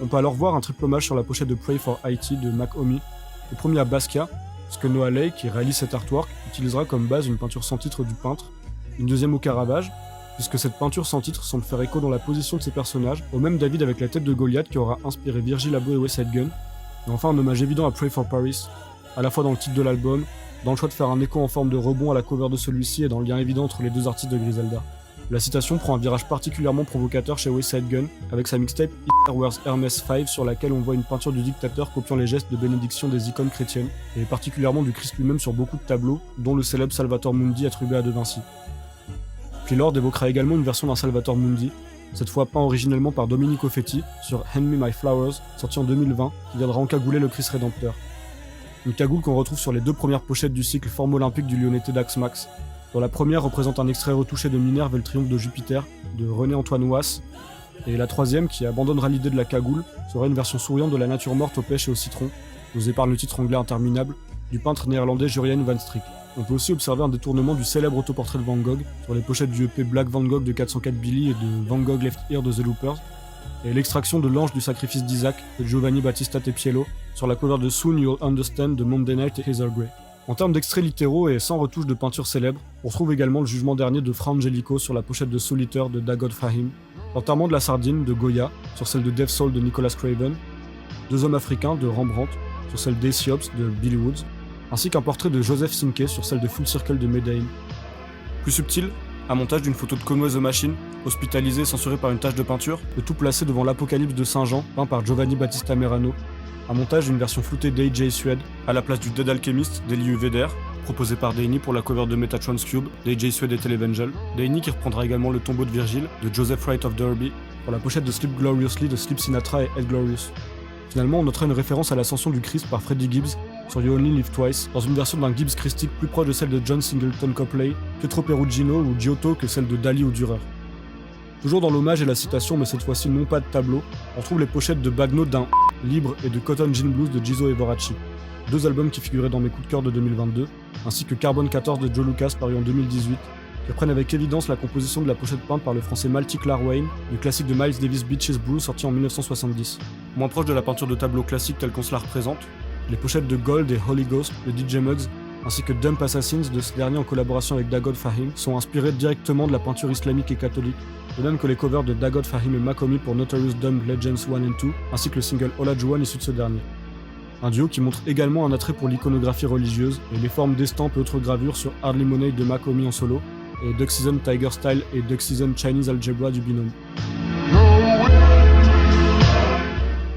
On peut alors voir un triple hommage sur la pochette de Pray for Haiti de Mac Homie, le premier à Basquiat, puisque Noah Ley, qui réalise cet artwork, utilisera comme base une peinture sans titre du peintre, une deuxième au Caravage, puisque cette peinture sans titre semble faire écho dans la position de ses personnages, au même David avec la tête de Goliath qui aura inspiré Virgil Abloh et West Side Gun, et enfin un hommage évident à Pray for Paris, à la fois dans le titre de l'album, dans le choix de faire un écho en forme de rebond à la cover de celui-ci et dans le lien évident entre les deux artistes de Griselda. La citation prend un virage particulièrement provocateur chez West Side Gun, avec sa mixtape Hitler Wears Hermès 5 sur laquelle on voit une peinture du dictateur copiant les gestes de bénédiction des icônes chrétiennes, et particulièrement du Christ lui-même sur beaucoup de tableaux, dont le célèbre Salvator Mundi attribué à De Vinci. Puis Lord évoquera également une version d'un Salvator Mundi, cette fois peint originellement par Domenico Fetti, sur Hand Me My Flowers, sorti en 2020, qui viendra encagouler le Christ Rédempteur. Une cagoule qu'on retrouve sur les deux premières pochettes du cycle Forme olympique du Lyonnais Dax Max, dont la première représente un extrait retouché de Minerve et le triomphe de Jupiter, de René-Antoine Wass, et la troisième, qui abandonnera l'idée de la cagoule, sera une version souriante de la nature morte aux pêches et au citron, nous épargne le titre anglais interminable, du peintre néerlandais Jurjen van Strik. On peut aussi observer un détournement du célèbre autoportrait de Van Gogh sur les pochettes du EP Black Van Gogh de 404 Billy et de Van Gogh Left Ear de The Loopers, et l'extraction de l'ange du sacrifice d'Isaac de Giovanni Battista Tepiello sur la cover de Soon You'll Understand de Monday Night et Hazel Grey. En termes d'extraits littéraux et sans retouche de peinture célèbre, on retrouve également le jugement dernier de Fra Angelico sur la pochette de Solitaire de Dagoud Fahim, l'enterrement de la sardine de Goya sur celle de Death Soul de Nicolas Craven, Deux hommes africains de Rembrandt sur celle d'Aesopes de Billy Woods, ainsi qu'un portrait de Joseph Cinquet sur celle de Full Circle de Medellin. Plus subtil, un montage d'une photo de Conway the Machine, hospitalisé et censuré par une tache de peinture, le tout placé devant l'Apocalypse de Saint Jean, peint par Giovanni Battista Merano, un montage d'une version floutée d'A.J. Suede, à la place du Dead Alchemist d'Eliu Vedder, proposé par Dany pour la cover de Metatron's Cube, d'A.J. Suede et Televangel. Dany qui reprendra également le tombeau de Virgile, de Joseph Wright of Derby, pour la pochette de Sleep Gloriously de Sleep Sinatra et Ed Glorious. Finalement, on notera une référence à l'ascension du Christ par Freddie Gibbs sur You Only Live Twice, dans une version d'un Gibbs christique plus proche de celle de John Singleton Copley, Pietro Perugino ou Giotto que celle de Dali ou Dürer. Toujours dans l'hommage et la citation, mais cette fois-ci non pas de tableau, on trouve les pochettes de Bagno d'un Libre et de Cotton Gin Blues de Gizzo et Boracci, deux albums qui figuraient dans mes coups de cœur de 2022, ainsi que Carbone 14 de Joe Lucas paru en 2018, qui reprennent avec évidence la composition de la pochette peinte par le français Malty Clark Wayne, le classique de Miles Davis Beaches Brew sorti en 1970. Moins proche de la peinture de tableau classique telle qu'on se la représente, les pochettes de Gold et Holy Ghost de DJ Muggs, ainsi que Dump Assassins de ce dernier en collaboration avec Dagoud Fahim, sont inspirées directement de la peinture islamique et catholique, de même que les covers de Dagoud Fahim et Makomi pour Notorious Dumb Legends 1 and 2, ainsi que le single Ola Juan issu de ce dernier. Un duo qui montre également un attrait pour l'iconographie religieuse et les formes d'estampes et autres gravures sur Hard Lemonade de Makomi en solo, et Duck Season Tiger Style et Duck Season Chinese Algebra du binôme.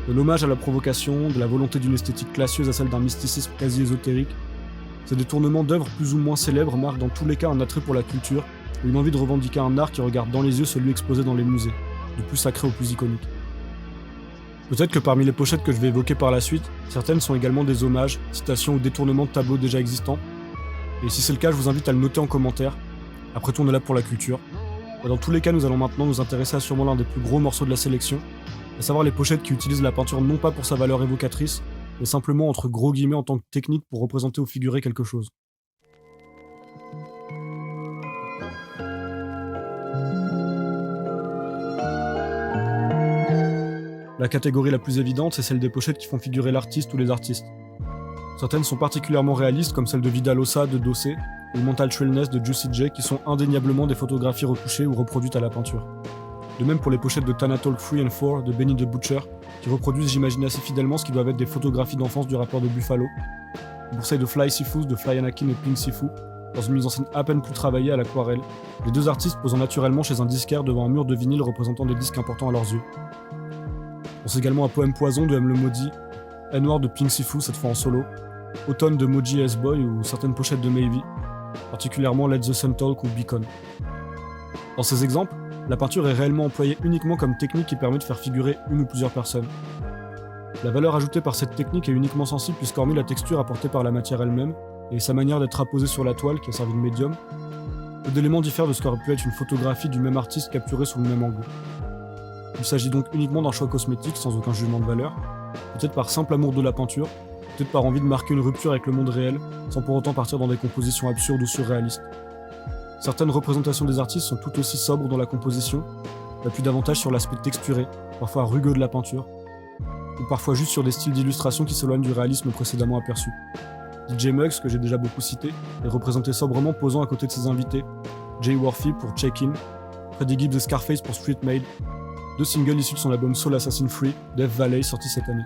De l'hommage à la provocation, de la volonté d'une esthétique classieuse à celle d'un mysticisme quasi ésotérique, Ces détournements d'œuvres plus ou moins célèbres marquent dans tous les cas un attrait pour la culture et une envie de revendiquer un art qui regarde dans les yeux celui exposé dans les musées, du plus sacré au plus iconique. Peut-être que parmi les pochettes que je vais évoquer par la suite, certaines sont également des hommages, citations ou détournements de tableaux déjà existants. Et si c'est le cas, je vous invite à le noter en commentaire. Après tout, on est là pour la culture. Et dans tous les cas, nous allons maintenant nous intéresser à sûrement l'un des plus gros morceaux de la sélection, à savoir les pochettes qui utilisent la peinture non pas pour sa valeur évocatrice, mais simplement entre gros guillemets en tant que technique pour représenter ou figurer quelque chose. La catégorie la plus évidente, c'est celle des pochettes qui font figurer l'artiste ou les artistes. Certaines sont particulièrement réalistes, comme celle de Vidalosa de Dossé ou Mental Trillness de Juicy J, qui sont indéniablement des photographies retouchées ou reproduites à la peinture. De même pour les pochettes de Tana Talk 3 and 4 de Benny the Butcher, qui reproduisent, j'imagine assez fidèlement, ce qui doivent être des photographies d'enfance du rappeur de Buffalo. Pour celle de Fly Sifu, de Fly Anakin et Pink Sifu, dans une mise en scène à peine plus travaillée à l'aquarelle, les deux artistes posant naturellement chez un disquaire devant un mur de vinyle représentant des disques importants à leurs yeux. On pense également à Poème Poison de M. Le Maudit, N-Word de Pink Sifu, cette fois en solo, Automne de Moji S-Boy ou certaines pochettes de Maybe, particulièrement Let the Sun Talk ou Beacon. Dans ces exemples, la peinture est réellement employée uniquement comme technique qui permet de faire figurer une ou plusieurs personnes. La valeur ajoutée par cette technique est uniquement sensible puisqu'hormis la texture apportée par la matière elle-même et sa manière d'être apposée sur la toile qui a servi de médium, peu d'éléments diffèrent de ce qu'aurait pu être une photographie du même artiste capturée sous le même angle. Il s'agit donc uniquement d'un choix cosmétique sans aucun jugement de valeur, peut-être par simple amour de la peinture, peut-être par envie de marquer une rupture avec le monde réel, sans pour autant partir dans des compositions absurdes ou surréalistes. Certaines représentations des artistes sont tout aussi sobres dans la composition, appuient davantage sur l'aspect texturé, parfois rugueux de la peinture, ou parfois juste sur des styles d'illustration qui s'éloignent du réalisme précédemment aperçu. DJ Muggs, que j'ai déjà beaucoup cité, est représenté sobrement posant à côté de ses invités, Jay Worthy pour Check-In, Freddie Gibbs et Scarface pour Street Made, deux singles issus de son album Soul Assassin Free, Death Valley, sorti cette année.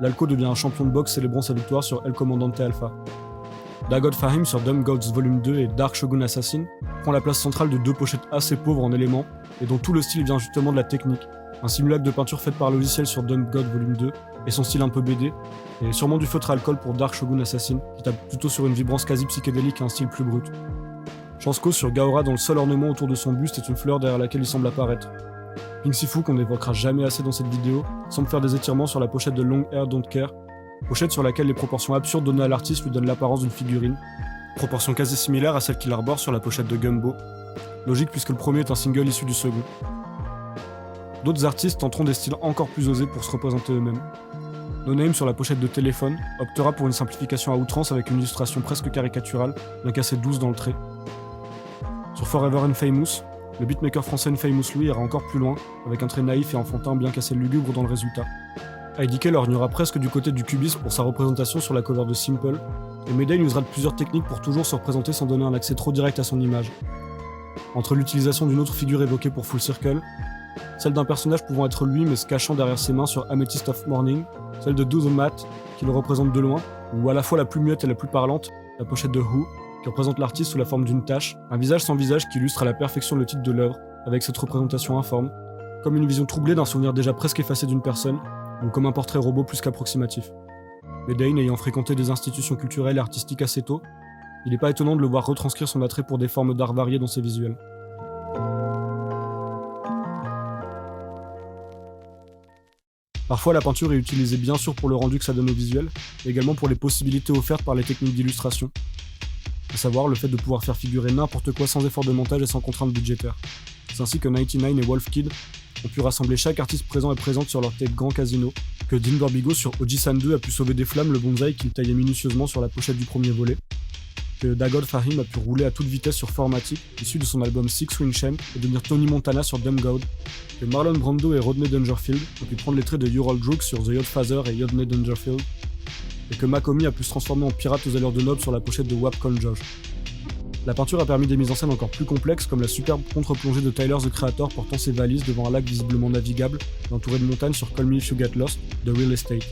L'Alco devient un champion de boxe célébrant sa victoire sur El Comandante Alpha. Dagoth Fahim sur Dumb Gods Volume 2 et Dark Shogun Assassin prend la place centrale de deux pochettes assez pauvres en éléments, et dont tout le style vient justement de la technique. Un simulacre de peinture faite par logiciel sur Dumb God Volume 2, et son style un peu BD, et sûrement du feutre à alcool pour Dark Shogun Assassin, qui tape plutôt sur une vibrance quasi psychédélique et un style plus brut. Chansco sur Gaora dont le seul ornement autour de son buste est une fleur derrière laquelle il semble apparaître. Pink Sifu, qu'on n'évoquera jamais assez dans cette vidéo, semble faire des étirements sur la pochette de Long Hair Don't Care, pochette sur laquelle les proportions absurdes données à l'artiste lui donnent l'apparence d'une figurine, proportions quasi similaires à celles qu'il arbore sur la pochette de Gumbo, logique puisque le premier est un single issu du second. D'autres artistes tenteront des styles encore plus osés pour se représenter eux-mêmes. No Name sur la pochette de Téléphone optera pour une simplification à outrance avec une illustration presque caricaturale, bien qu'assez douce dans le trait. Sur Forever and Famous, le beatmaker français Famous Louis ira encore plus loin, avec un trait naïf et enfantin bien qu'assez lugubre dans le résultat. IDK lorgnera presque du côté du cubisme pour sa représentation sur la cover de Simple, et Mayday usera de plusieurs techniques pour toujours se représenter sans donner un accès trop direct à son image. Entre l'utilisation d'une autre figure évoquée pour Full Circle, celle d'un personnage pouvant être lui mais se cachant derrière ses mains sur Amethyst of Morning, celle de Do the Mat, qui le représente de loin, ou à la fois la plus muette et la plus parlante, la pochette de Who, qui représente l'artiste sous la forme d'une tache, un visage sans visage qui illustre à la perfection le titre de l'œuvre, avec cette représentation informe, comme une vision troublée d'un souvenir déjà presque effacé d'une personne, ou comme un portrait robot plus qu'approximatif. Mayday ayant fréquenté des institutions culturelles et artistiques assez tôt, il n'est pas étonnant de le voir retranscrire son attrait pour des formes d'art variées dans ses visuels. Parfois, la peinture est utilisée bien sûr pour le rendu que ça donne au visuel, mais également pour les possibilités offertes par les techniques d'illustration, à savoir le fait de pouvoir faire figurer n'importe quoi sans effort de montage et sans contrainte budgétaire. C'est ainsi que 99 et Wolf Kid ont pu rassembler chaque artiste présent et présente sur leur tape Grand Casino, que Dean Burbigo sur Oji-san 2 a pu sauver des flammes le bonsaï qu'il taillait minutieusement sur la pochette du premier volet, que Dagoth Fahim a pu rouler à toute vitesse sur Formatic, issu de son album Six Swing Shame, et devenir Tony Montana sur Dumb God, que Marlon Brando et Rodney Dangerfield ont pu prendre les traits de Ural Droogs sur The Yodfather et Rodney Dangerfield, et que Makomi a pu se transformer en pirate aux allures de Nob sur la pochette de Wapcon Josh. La peinture a permis des mises en scène encore plus complexes, comme la superbe contre-plongée de Tyler the Creator portant ses valises devant un lac visiblement navigable, et entouré de montagnes sur Call Me If You Get Lost, de Real Estate.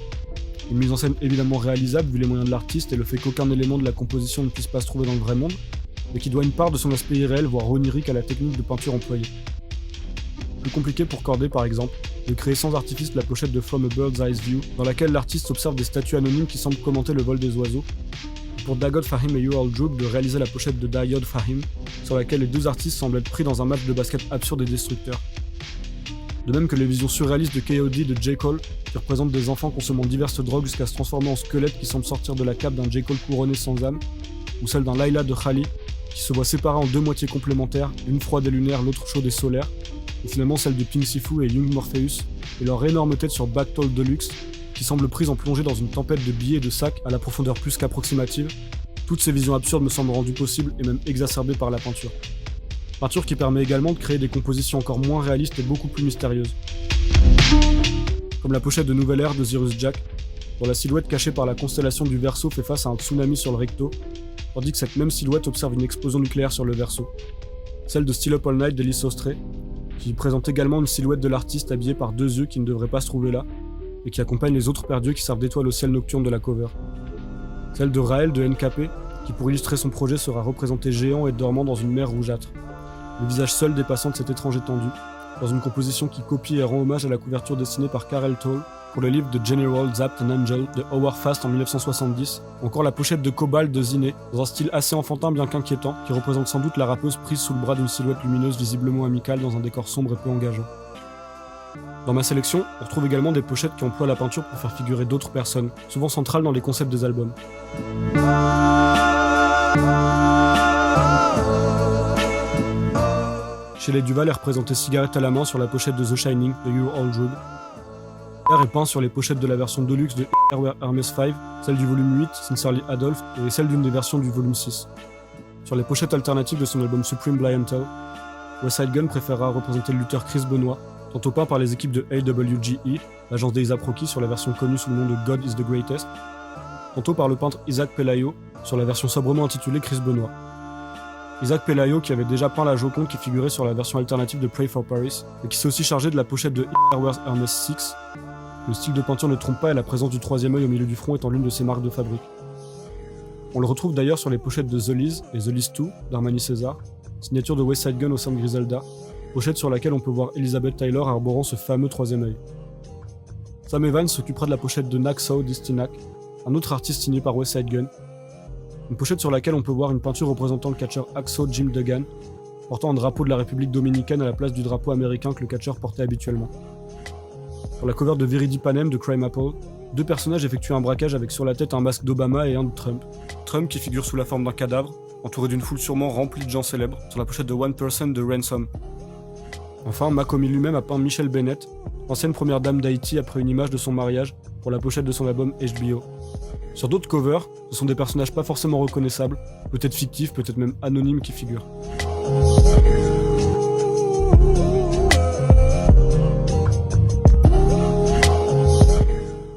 Une mise en scène évidemment réalisable vu les moyens de l'artiste et le fait qu'aucun élément de la composition ne puisse pas se trouver dans le vrai monde, mais qui doit une part de son aspect irréel, voire onirique à la technique de peinture employée. Plus compliqué pour Corday par exemple, de créer sans artifice la pochette de From a Bird's Eye View, dans laquelle l'artiste observe des statues anonymes qui semblent commenter le vol des oiseaux, pour Dagoud Fahim et You All Droog de réaliser la pochette de Dayoud Fahim, sur laquelle les deux artistes semblent être pris dans un match de basket absurde et destructeur. De même que les visions surréalistes de K.O.D. et de J. Cole, qui représentent des enfants consommant diverses drogues jusqu'à se transformer en squelettes qui semblent sortir de la cape d'un J. Cole couronné sans âme, ou celle d'un Layla de Khali, qui se voit séparée en deux moitiés complémentaires, l'une froide et lunaire, l'autre chaude et solaire, et finalement celle de Pink Sifu et Young Morpheus, et leur énorme tête sur Backtoll Deluxe, qui semble prise en plongée dans une tempête de billets et de sacs à la profondeur plus qu'approximative. Toutes ces visions absurdes me semblent rendues possibles et même exacerbées par la peinture. Peinture qui permet également de créer des compositions encore moins réalistes et beaucoup plus mystérieuses. Comme la pochette de Nouvelle Ère de Cyrus Jack, dont la silhouette cachée par la constellation du Verseau fait face à un tsunami sur le recto, tandis que cette même silhouette observe une explosion nucléaire sur le Verseau. Celle de Still Up All Night d'Ellis Ostrey, qui présente également une silhouette de l'artiste habillée par deux yeux qui ne devraient pas se trouver là, et qui accompagne les autres paires d'yeux qui servent d'étoiles au ciel nocturne de la cover. Celle de Raël de NKP, qui pour illustrer son projet sera représenté géant et dormant dans une mer rougeâtre, le visage seul dépassant de cette étrange étendue, dans une composition qui copie et rend hommage à la couverture dessinée par Karel Toll pour le livre de General Zapped and Angel de Howard Fast en 1970, ou encore la pochette de Cobalt de Ziné, dans un style assez enfantin bien qu'inquiétant, qui représente sans doute la rappeuse prise sous le bras d'une silhouette lumineuse visiblement amicale dans un décor sombre et peu engageant. Dans ma sélection, on retrouve également des pochettes qui emploient la peinture pour faire figurer d'autres personnes, souvent centrales dans les concepts des albums. Shelley Duvall est représenté cigarette à la main sur la pochette de The Shining de You All Droog. R est peint sur les pochettes de la version deluxe de Hermes 5, celle du volume 8, Sincerely Adolf, et celle d'une des versions du volume 6. Sur les pochettes alternatives de son album Supreme Blientel, West Side Gun préférera représenter le lutteur Chris Benoit, tantôt peint par les équipes de AWGE, l'agence des A.$AP Rocky sur la version connue sous le nom de God is the Greatest, tantôt par le peintre Isaac Pelayo sur la version sobrement intitulée Chris Benoit. Isaac Pelayo qui avait déjà peint la Joconde qui figurait sur la version alternative de Pray for Paris, et qui s'est aussi chargé de la pochette de Hermes 6. Le style de peinture ne trompe pas et la présence du troisième œil au milieu du front étant l'une de ses marques de fabrique. On le retrouve d'ailleurs sur les pochettes de The Liz et The Liz 2 d'Armani César, signature de West Side Gun au sein de Griselda, pochette sur laquelle on peut voir Elizabeth Taylor arborant ce fameux troisième œil. Sam Evans s'occupera de la pochette de Naxo Distinak, un autre artiste signé par West Side Gun, une pochette sur laquelle on peut voir une peinture représentant le catcheur Axo Jim Duggan, portant un drapeau de la République dominicaine à la place du drapeau américain que le catcheur portait habituellement. Sur la cover de Verity Panem de Crime Apple, deux personnages effectuent un braquage avec sur la tête un masque d'Obama et un de Trump. Trump qui figure sous la forme d'un cadavre, entouré d'une foule sûrement remplie de gens célèbres, sur la pochette de One Person de Ransom. Enfin, Macomy lui-même a peint Michelle Bennett, ancienne première dame d'Haïti après une image de son mariage, pour la pochette de son album HBO. Sur d'autres covers, ce sont des personnages pas forcément reconnaissables, peut-être fictifs, peut-être même anonymes qui figurent.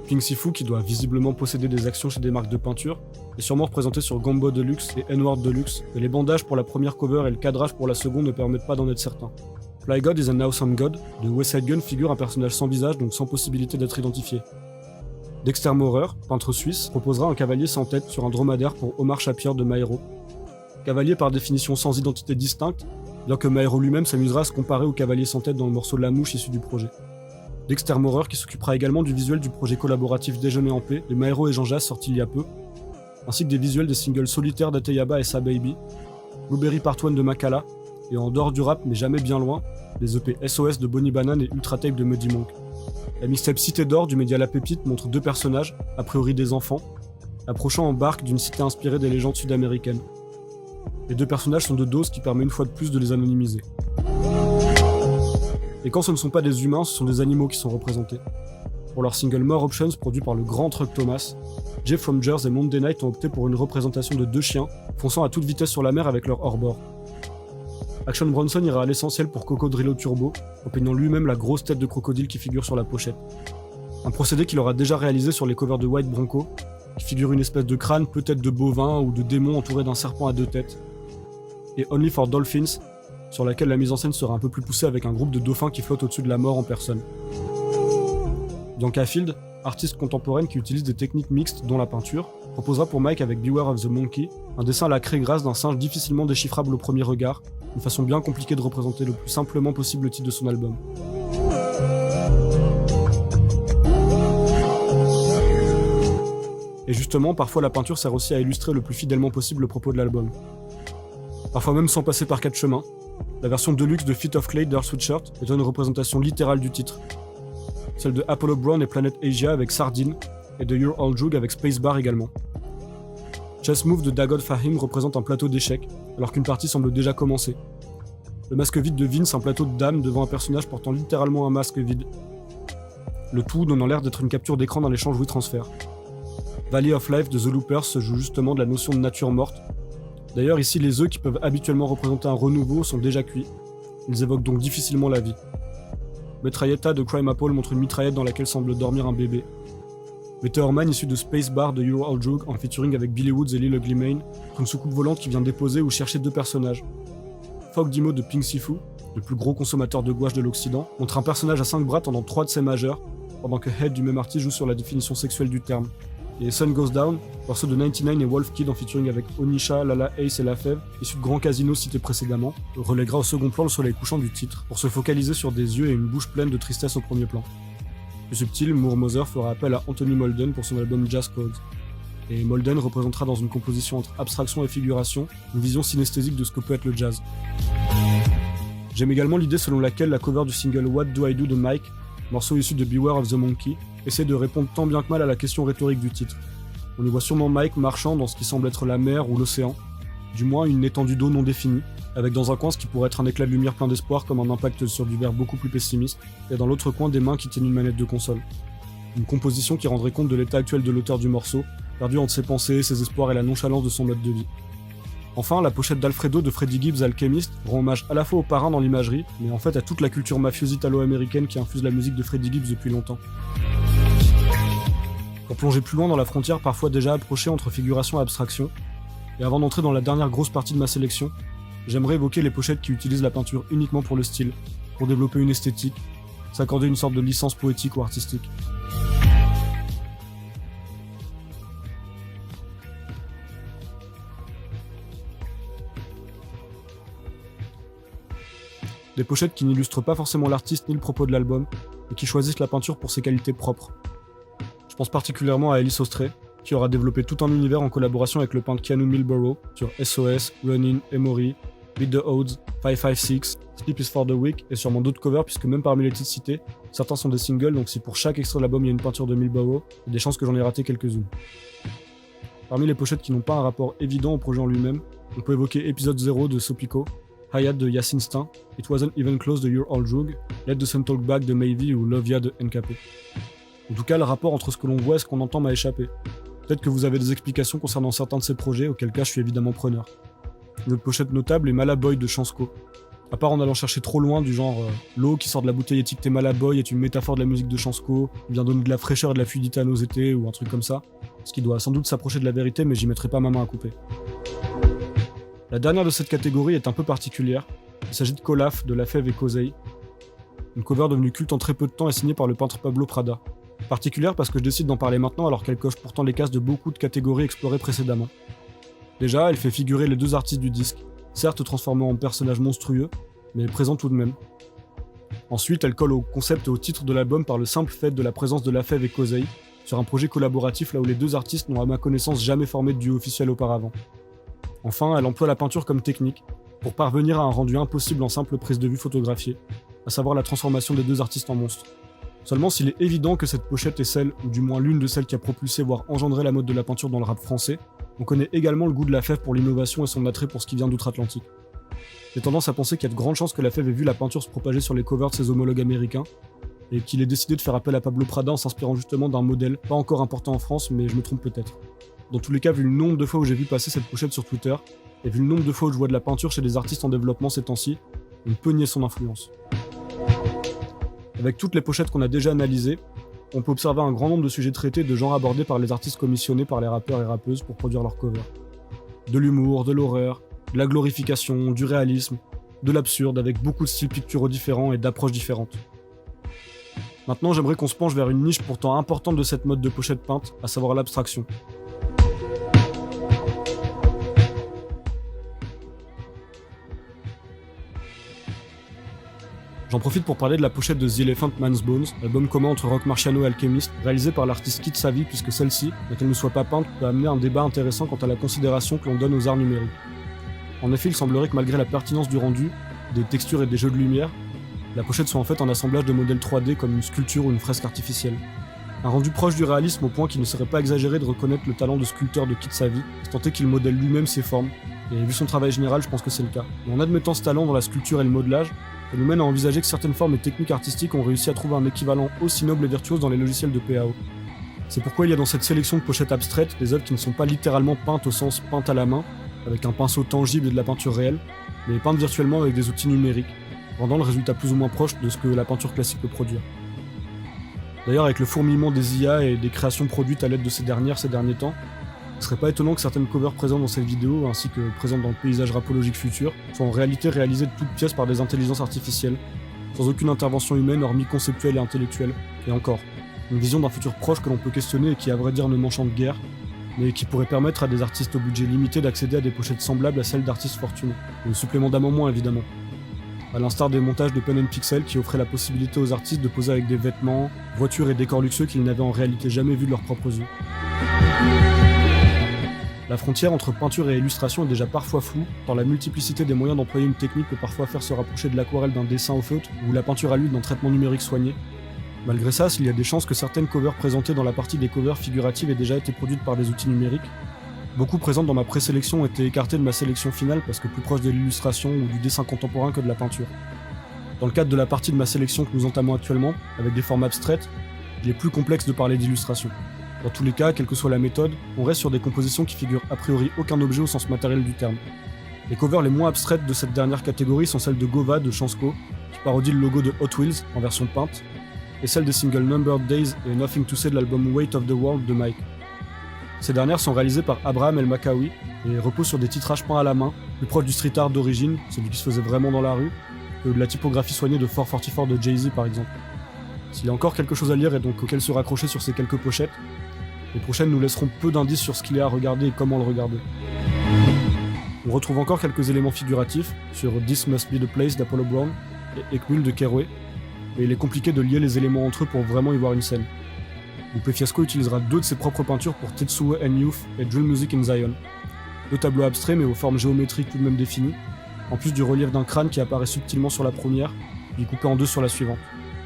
Pink Sifu, qui doit visiblement posséder des actions chez des marques de peinture, est sûrement représenté sur Gombo Deluxe et N-Word Deluxe, mais les bandages pour la première cover et le cadrage pour la seconde ne permettent pas d'en être certains. Fly God is an Awesome God de West Side Gun figure un personnage sans visage, donc sans possibilité d'être identifié. Dexter Maurer, peintre suisse, proposera un cavalier sans tête sur un dromadaire pour Omar Shapir de Maero. Cavalier par définition sans identité distincte, bien que Maero lui-même s'amusera à se comparer au cavalier sans tête dans le morceau La Mouche issu du projet. Dexter Maurer qui s'occupera également du visuel du projet collaboratif Déjeuner en paix de Maero et Jean Jass sorti il y a peu, ainsi que des visuels des singles solitaires d'Ateyaba et Sa Baby, Blueberry Part 1 de Makala, et en dehors du rap mais jamais bien loin, les EP SOS de Bonnie Banane et Ultra Tape de Muddy Monk. La mixtape Cité d'Or du média La Pépite montre deux personnages, a priori des enfants, approchant en barque d'une cité inspirée des légendes sud-américaines. Les deux personnages sont de doses qui permet une fois de plus de les anonymiser. Et quand ce ne sont pas des humains, ce sont des animaux qui sont représentés. Pour leur single More Options produit par le grand Truck Thomas, Jeff from Jersey et Monday Night ont opté pour une représentation de deux chiens fonçant à toute vitesse sur la mer avec leur hors-bord. Action Bronson ira à l'essentiel pour Cocodrillo Turbo, en peignant lui-même la grosse tête de crocodile qui figure sur la pochette. Un procédé qu'il aura déjà réalisé sur les covers de White Bronco, qui figure une espèce de crâne peut-être de bovin ou de démon entouré d'un serpent à deux têtes. Et Only for Dolphins, sur laquelle la mise en scène sera un peu plus poussée avec un groupe de dauphins qui flottent au-dessus de la mort en personne. Bianca Field, artiste contemporaine qui utilise des techniques mixtes dont la peinture, proposera pour Mike avec Beware of the Monkey un dessin à la craie grasse d'un singe difficilement déchiffrable au premier regard, une façon bien compliquée de représenter le plus simplement possible le titre de son album. Et justement, parfois la peinture sert aussi à illustrer le plus fidèlement possible le propos de l'album. Parfois même sans passer par 4 chemins, la version deluxe de Feet of Clay d'Earth Sweatshirt est une représentation littérale du titre. Celle de Apollo Brown et Planet Asia avec Sardine, et de You're All Jug avec Spacebar également. Chess Move de Dagoud Fahim représente un plateau d'échecs, alors qu'une partie semble déjà commencer. Le masque vide de Vince, un plateau de dames devant un personnage portant littéralement un masque vide. Le tout donnant l'air d'être une capture d'écran dans l'échange WeTransfer. Valley of Life de The Loopers se joue justement de la notion de nature morte. D'ailleurs, ici, les œufs qui peuvent habituellement représenter un renouveau sont déjà cuits. Ils évoquent donc difficilement la vie. Metralletta de Crime Apple montre une mitraillette dans laquelle semble dormir un bébé. Meteor Man issu de Spacebar de You're All Jug en featuring avec Billy Woods et Lil Ugly Mane, une soucoupe volante qui vient déposer ou chercher 2 personnages. Fog Dimo de Pink Sifu, le plus gros consommateur de gouache de l'Occident, montre un personnage à 5 bras tendant 3 de ses majeurs, pendant que Head du même artiste joue sur la définition sexuelle du terme. Et Sun Goes Down, morceau de 99 et Wolf Kid en featuring avec Onisha, Lala Ace et La Fève, issu de Grand Casino cité précédemment, relèguera au second plan le soleil couchant du titre, pour se focaliser sur des yeux et une bouche pleine de tristesse au premier plan. Plus subtil, Moore Mother fera appel à Anthony Molden pour son album Jazz Codes. Et Molden représentera dans une composition entre abstraction et figuration, une vision synesthésique de ce que peut être le jazz. J'aime également l'idée selon laquelle la cover du single What Do I Do de Mike, morceau issu de Beware of the Monkey, essaie de répondre tant bien que mal à la question rhétorique du titre. On y voit sûrement Mike marchant dans ce qui semble être la mer ou l'océan, du moins une étendue d'eau non définie, avec dans un coin ce qui pourrait être un éclat de lumière plein d'espoir comme un impact sur du verre beaucoup plus pessimiste, et dans l'autre coin des mains qui tiennent une manette de console. Une composition qui rendrait compte de l'état actuel de l'auteur du morceau, perdu entre ses pensées, ses espoirs et la nonchalance de son mode de vie. Enfin, la pochette d'Alfredo de Freddie Gibbs Alchemist rend hommage à la fois au parrain dans l'imagerie, mais en fait à toute la culture mafieuse italo-américaine qui infuse la musique de Freddie Gibbs depuis longtemps. Pour plonger plus loin dans la frontière parfois déjà approchée entre figuration et abstraction, et avant d'entrer dans la dernière grosse partie de ma sélection, j'aimerais évoquer les pochettes qui utilisent la peinture uniquement pour le style, pour développer une esthétique, s'accorder une sorte de licence poétique ou artistique. Des pochettes qui n'illustrent pas forcément l'artiste ni le propos de l'album, et qui choisissent la peinture pour ses qualités propres. Je pense particulièrement à Alice Ostrey, qui aura développé tout un univers en collaboration avec le peintre Keanu Milborough sur SOS, Running, Emory, Beat the Odds, 556, Sleep is for the Weak et sûrement d'autres covers puisque même parmi les titres cités, certains sont des singles donc si pour chaque extrait de l'album il y a une peinture de Milborough, il y a des chances que j'en ai raté quelques-unes. Parmi les pochettes qui n'ont pas un rapport évident au projet en lui-même, on peut évoquer Épisode 0 de Sopico, Hayat de Yasin Stein, It Wasn't Even Close de You're All Jug, Let the Sun Talk Back de Maybe ou Love Ya de NKP. En tout cas, le rapport entre ce que l'on voit et ce qu'on entend m'a échappé. Peut-être que vous avez des explications concernant certains de ces projets, auquel cas je suis évidemment preneur. Une autre pochette notable est Malaboy de Chansko. À part en allant chercher trop loin, du genre l'eau qui sort de la bouteille étiquetée Malaboy est une métaphore de la musique de Chansko, vient donner de la fraîcheur et de la fluidité à nos étés ou un truc comme ça, ce qui doit sans doute s'approcher de la vérité mais j'y mettrai pas ma main à couper. La dernière de cette catégorie est un peu particulière, il s'agit de Colaf de La Fève et Kosei, une cover devenue culte en très peu de temps et signée par le peintre Pablo Prada. Particulière parce que je décide d'en parler maintenant alors qu'elle coche pourtant les cases de beaucoup de catégories explorées précédemment. Déjà, elle fait figurer les 2 artistes du disque, certes transformés en personnages monstrueux, mais présents tout de même. Ensuite, elle colle au concept et au titre de l'album par le simple fait de la présence de La Fève et Kosei, sur un projet collaboratif là où les 2 artistes n'ont à ma connaissance jamais formé de duo officiel auparavant. Enfin, elle emploie la peinture comme technique, pour parvenir à un rendu impossible en simple prise de vue photographiée, à savoir la transformation des 2 artistes en monstres. Seulement s'il est évident que cette pochette est celle, ou du moins l'une de celles qui a propulsé voire engendré la mode de la peinture dans le rap français, on connaît également le goût de La Fève pour l'innovation et son attrait pour ce qui vient d'outre-Atlantique. J'ai tendance à penser qu'il y a de grandes chances que La Fève ait vu la peinture se propager sur les covers de ses homologues américains, et qu'il ait décidé de faire appel à Pablo Prada en s'inspirant justement d'un modèle pas encore important en France, mais je me trompe peut-être. Dans tous les cas, vu le nombre de fois où j'ai vu passer cette pochette sur Twitter, et vu le nombre de fois où je vois de la peinture chez des artistes en développement ces temps-ci, on ne peut nier son influence. Avec toutes les pochettes qu'on a déjà analysées, on peut observer un grand nombre de sujets traités et de genres abordés par les artistes commissionnés par les rappeurs et rappeuses pour produire leurs covers. De l'humour, de l'horreur, de la glorification, du réalisme, de l'absurde avec beaucoup de styles picturaux différents et d'approches différentes. Maintenant, j'aimerais qu'on se penche vers une niche pourtant importante de cette mode de pochette peinte, à savoir l'abstraction. J'en profite pour parler de la pochette de The Elephant Man's Bones, album commun entre Rock Marciano et Alchemist, réalisé par l'artiste Kid Savy, puisque celle-ci, bien qu'elle ne soit pas peinte, peut amener un débat intéressant quant à la considération que l'on donne aux arts numériques. En effet, il semblerait que malgré la pertinence du rendu, des textures et des jeux de lumière, la pochette soit en fait un assemblage de modèles 3D comme une sculpture ou une fresque artificielle. Un rendu proche du réalisme au point qu'il ne serait pas exagéré de reconnaître le talent de sculpteur de Kid Savy, tant est qu'il modèle lui-même ses formes, et vu son travail général, je pense que c'est le cas. Et en admettant ce talent dans la sculpture et le modelage, ça nous mène à envisager que certaines formes et techniques artistiques ont réussi à trouver un équivalent aussi noble et virtuose dans les logiciels de PAO. C'est pourquoi il y a dans cette sélection de pochettes abstraites des œuvres qui ne sont pas littéralement peintes au sens peintes à la main, avec un pinceau tangible et de la peinture réelle, mais peintes virtuellement avec des outils numériques, rendant le résultat plus ou moins proche de ce que la peinture classique peut produire. D'ailleurs, avec le fourmillement des IA et des créations produites à l'aide de ces dernières ces derniers temps, il serait pas étonnant que certaines covers présentes dans cette vidéo, ainsi que présentes dans le paysage rapologique futur, soient en réalité réalisées de toutes pièces par des intelligences artificielles, sans aucune intervention humaine hormis conceptuelle et intellectuelle. Et encore, une vision d'un futur proche que l'on peut questionner et qui à vrai dire ne m'enchante guère, mais qui pourrait permettre à des artistes au budget limité d'accéder à des pochettes semblables à celles d'artistes fortunés. Et supplémentairement moins évidemment. À l'instar des montages de Pen & Pixel qui offraient la possibilité aux artistes de poser avec des vêtements, voitures et décors luxueux qu'ils n'avaient en réalité jamais vus de leurs propres yeux. La frontière entre peinture et illustration est déjà parfois floue, tant la multiplicité des moyens d'employer une technique peut parfois faire se rapprocher de l'aquarelle d'un dessin au feutre ou la peinture à l'huile d'un traitement numérique soigné. Malgré ça, s'il y a des chances que certaines covers présentées dans la partie des covers figuratives aient déjà été produites par des outils numériques, beaucoup présentes dans ma présélection ont été écartées de ma sélection finale parce que plus proche de l'illustration ou du dessin contemporain que de la peinture. Dans le cadre de la partie de ma sélection que nous entamons actuellement, avec des formes abstraites, il est plus complexe de parler d'illustration. Dans tous les cas, quelle que soit la méthode, on reste sur des compositions qui figurent a priori aucun objet au sens matériel du terme. Les covers les moins abstraites de cette dernière catégorie sont celles de Gova de Chansko, qui parodie le logo de Hot Wheels en version peinte, et celles des singles Numbered Days et Nothing to Say de l'album Weight of the World de Mike. Ces dernières sont réalisées par Abraham El Makawi et reposent sur des titrages peints à la main, plus proches du street art d'origine, celui qui se faisait vraiment dans la rue, que de la typographie soignée de 444 de Jay-Z par exemple. S'il y a encore quelque chose à lire et donc auquel se raccrocher sur ces quelques pochettes, les prochaines nous laisseront peu d'indices sur ce qu'il y a à regarder et comment le regarder. On retrouve encore quelques éléments figuratifs sur This Must Be the Place d'Apollo Brown et Ekmul de Keroué, mais il est compliqué de lier les éléments entre eux pour vraiment y voir une scène. Lupe Fiasco utilisera deux de ses propres peintures pour Tetsuo and Youth et Drill Music in Zion. Deux tableaux abstraits mais aux formes géométriques tout de même définies, en plus du relief d'un crâne qui apparaît subtilement sur la première, puis coupé en deux sur la suivante.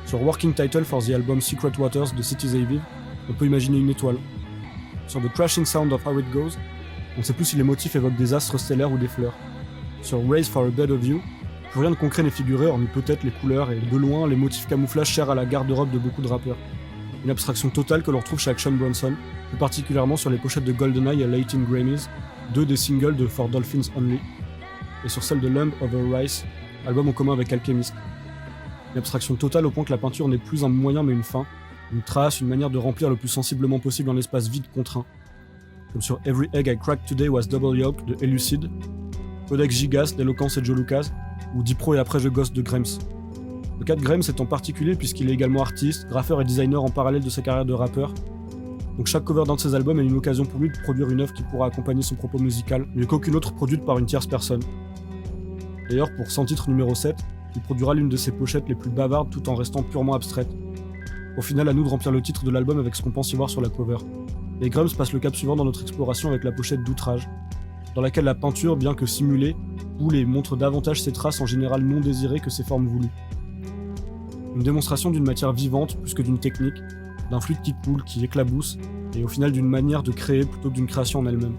Sur Working Title for the album Secret Waters de Cities Aviv, on peut imaginer une étoile. Sur The Crashing Sound of How It Goes, on ne sait plus si les motifs évoquent des astres stellaires ou des fleurs. Sur Raise for a Bed of You, plus rien de concret n'est figuré, hormis peut-être les couleurs et de loin les motifs camouflage chers à la garde-robe de beaucoup de rappeurs. Une abstraction totale que l'on retrouve chez Action Bronson, plus particulièrement sur les pochettes de GoldenEye et Late in Grammys, deux des singles de For Dolphins Only, et sur celle de Lamb Over Rice, album en commun avec Alchemist. Une abstraction totale au point que la peinture n'est plus un moyen mais une fin, une trace, une manière de remplir le plus sensiblement possible un espace vide contraint. Comme sur Every Egg I Cracked Today Was Double Yolk de Elucid, Codex Gigas d'Eloquence et Joe Lucas, ou Dipro et Après Je Ghost de Grems. Le cas de Grems est en particulier puisqu'il est également artiste, graffeur et designer en parallèle de sa carrière de rappeur. Donc chaque cover d'un de ses albums est une occasion pour lui de produire une œuvre qui pourra accompagner son propos musical, mieux qu'aucune autre produite par une tierce personne. D'ailleurs, pour Sans titre numéro 7, il produira l'une de ses pochettes les plus bavardes tout en restant purement abstraite. Au final, à nous de remplir le titre de l'album avec ce qu'on pense y voir sur la cover. Et Grems passe le cap suivant dans notre exploration avec la pochette d'Outrage, dans laquelle la peinture, bien que simulée, coule et montre davantage ses traces en général non désirées que ses formes voulues. Une démonstration d'une matière vivante plus que d'une technique, d'un fluide qui coule, qui éclabousse, et au final d'une manière de créer plutôt que d'une création en elle-même.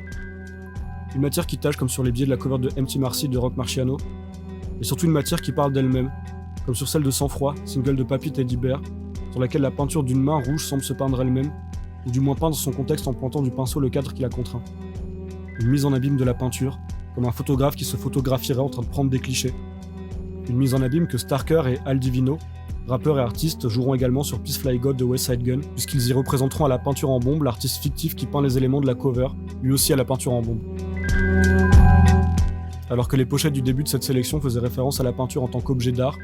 Une matière qui tâche comme sur les billets de la cover de Empty Marcy de Rock Marciano, et surtout une matière qui parle d'elle-même, comme sur celle de Sang Froid, single de Papy Teddy Bear, sur laquelle la peinture d'une main rouge semble se peindre elle-même, ou du moins peindre son contexte en pointant du pinceau le cadre qui la contraint. Une mise en abîme de la peinture, comme un photographe qui se photographierait en train de prendre des clichés. Une mise en abîme que Starker et Al Divino, rappeurs et artistes, joueront également sur Peace Fly God de West Side Gun, puisqu'ils y représenteront à la peinture en bombe l'artiste fictif qui peint les éléments de la cover, lui aussi à la peinture en bombe. Alors que les pochettes du début de cette sélection faisaient référence à la peinture en tant qu'objet d'art,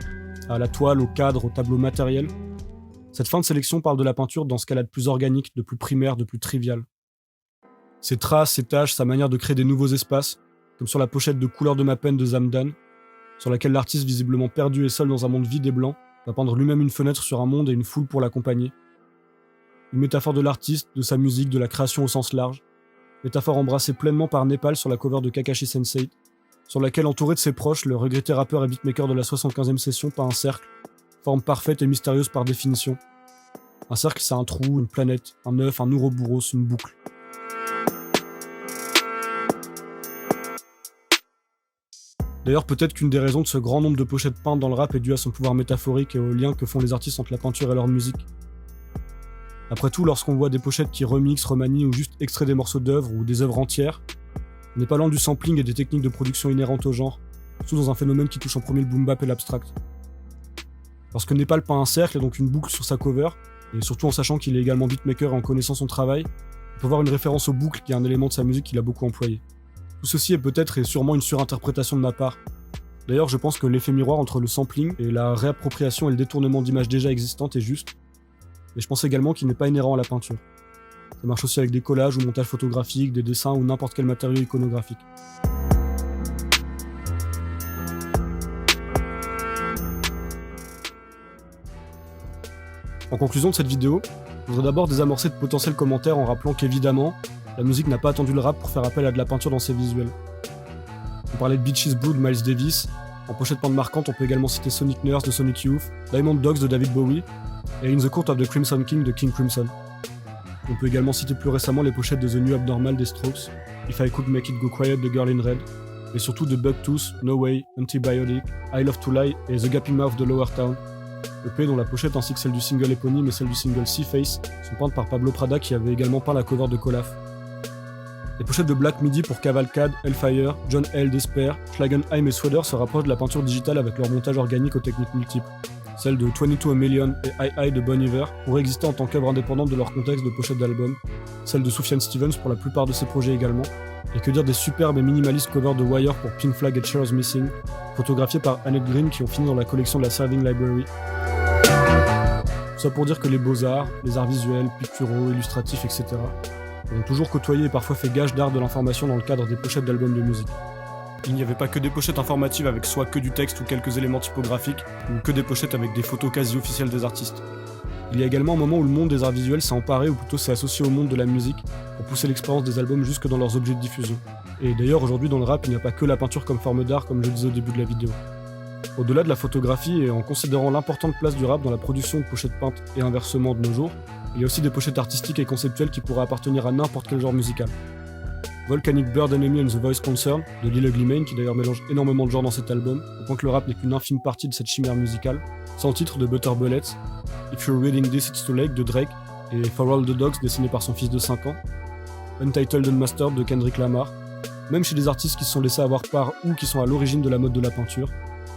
à la toile, au cadre, au tableau matériel, cette fin de sélection parle de la peinture dans ce qu'elle a de plus organique, de plus primaire, de plus trivial. Ses traces, ses taches, sa manière de créer des nouveaux espaces, comme sur la pochette de Couleur de ma peine de Zamdan, sur laquelle l'artiste, visiblement perdu et seul dans un monde vide et blanc, va peindre lui-même une fenêtre sur un monde et une foule pour l'accompagner. Une métaphore de l'artiste, de sa musique, de la création au sens large. Métaphore embrassée pleinement par Népal sur la cover de Kakashi Sensei, sur laquelle, entouré de ses proches, le regretté rappeur et beatmaker de la 75e session peint un cercle, forme parfaite et mystérieuse par définition. Un cercle, c'est un trou, une planète, un œuf, un ouroboros, une boucle. D'ailleurs, peut-être qu'une des raisons de ce grand nombre de pochettes peintes dans le rap est due à son pouvoir métaphorique et au lien que font les artistes entre la peinture et leur musique. Après tout, lorsqu'on voit des pochettes qui remixent, remanient ou juste extraient des morceaux d'œuvres ou des œuvres entières, on n'est pas loin du sampling et des techniques de production inhérentes au genre, surtout dans un phénomène qui touche en premier le boom bap et l'abstract. Lorsque Népal peint un cercle et donc une boucle sur sa cover, et surtout en sachant qu'il est également beatmaker et en connaissant son travail, on peut voir une référence aux boucles qui est un élément de sa musique qu'il a beaucoup employé. Tout ceci est peut-être et sûrement une surinterprétation de ma part. D'ailleurs, je pense que l'effet miroir entre le sampling et la réappropriation et le détournement d'images déjà existantes est juste, mais je pense également qu'il n'est pas inhérent à la peinture. Ça marche aussi avec des collages ou montages photographiques, des dessins ou n'importe quel matériau iconographique. En conclusion de cette vidéo, je voudrais d'abord désamorcer de potentiels commentaires en rappelant qu'évidemment, la musique n'a pas attendu le rap pour faire appel à de la peinture dans ses visuels. On parlait de Beaches Blue de Miles Davis, en pochette peinte marquante on peut également citer Sonic Nurse de Sonic Youth, Diamond Dogs de David Bowie, et In the Court of the Crimson King de King Crimson. On peut également citer plus récemment les pochettes de The New Abnormal des Strokes, If I Could Make It Go Quiet de Girl in Red, et surtout de Bucktooth, No Way, Antibiotic, I Love to Lie et The Gaping Mouth de Lower Town. EP dont la pochette ainsi que celle du single éponyme et celle du single Sea Face sont peintes par Pablo Prada qui avait également peint la cover de Colaf. Les pochettes de Black Midi pour Cavalcade, Hellfire, John L. Despair, Schlagenheim et Sweater se rapprochent de la peinture digitale avec leur montage organique aux techniques multiples. Celles de 22 A Million et I de Bon Iver pourraient exister en tant qu'œuvre indépendante de leur contexte de pochette d'album, celle de Sufjan Stevens pour la plupart de ses projets également, et que dire des superbes et minimalistes covers de Wire pour Pink Flag et Cheers Missing, photographiés par Annette Green qui ont fini dans la collection de la Serving Library. Tout ça pour dire que les beaux-arts, les arts visuels, picturaux, illustratifs, etc. ont toujours côtoyé et parfois fait gage d'art de l'information dans le cadre des pochettes d'albums de musique. Il n'y avait pas que des pochettes informatives avec soit que du texte ou quelques éléments typographiques, ou que des pochettes avec des photos quasi officielles des artistes. Il y a également un moment où le monde des arts visuels s'est emparé ou plutôt s'est associé au monde de la musique pour pousser l'expérience des albums jusque dans leurs objets de diffusion. Et d'ailleurs aujourd'hui dans le rap il n'y a pas que la peinture comme forme d'art comme je le disais au début de la vidéo. Au-delà de la photographie et en considérant l'importante place du rap dans la production de pochettes peintes et inversement de nos jours, il y a aussi des pochettes artistiques et conceptuelles qui pourraient appartenir à n'importe quel genre musical. Volcanic Bird Enemy and the Voice Concern de Lil Ugly Mane qui d'ailleurs mélange énormément de genres dans cet album, au point que le rap n'est qu'une infime partie de cette chimère musicale, sans titre de Butter Bullets, If You're Reading This It's Too Late de Drake et For All the Dogs dessiné par son fils de 5 ans, Untitled Unmastered de Kendrick Lamar, même chez des artistes qui se sont laissés avoir par ou qui sont à l'origine de la mode de la peinture,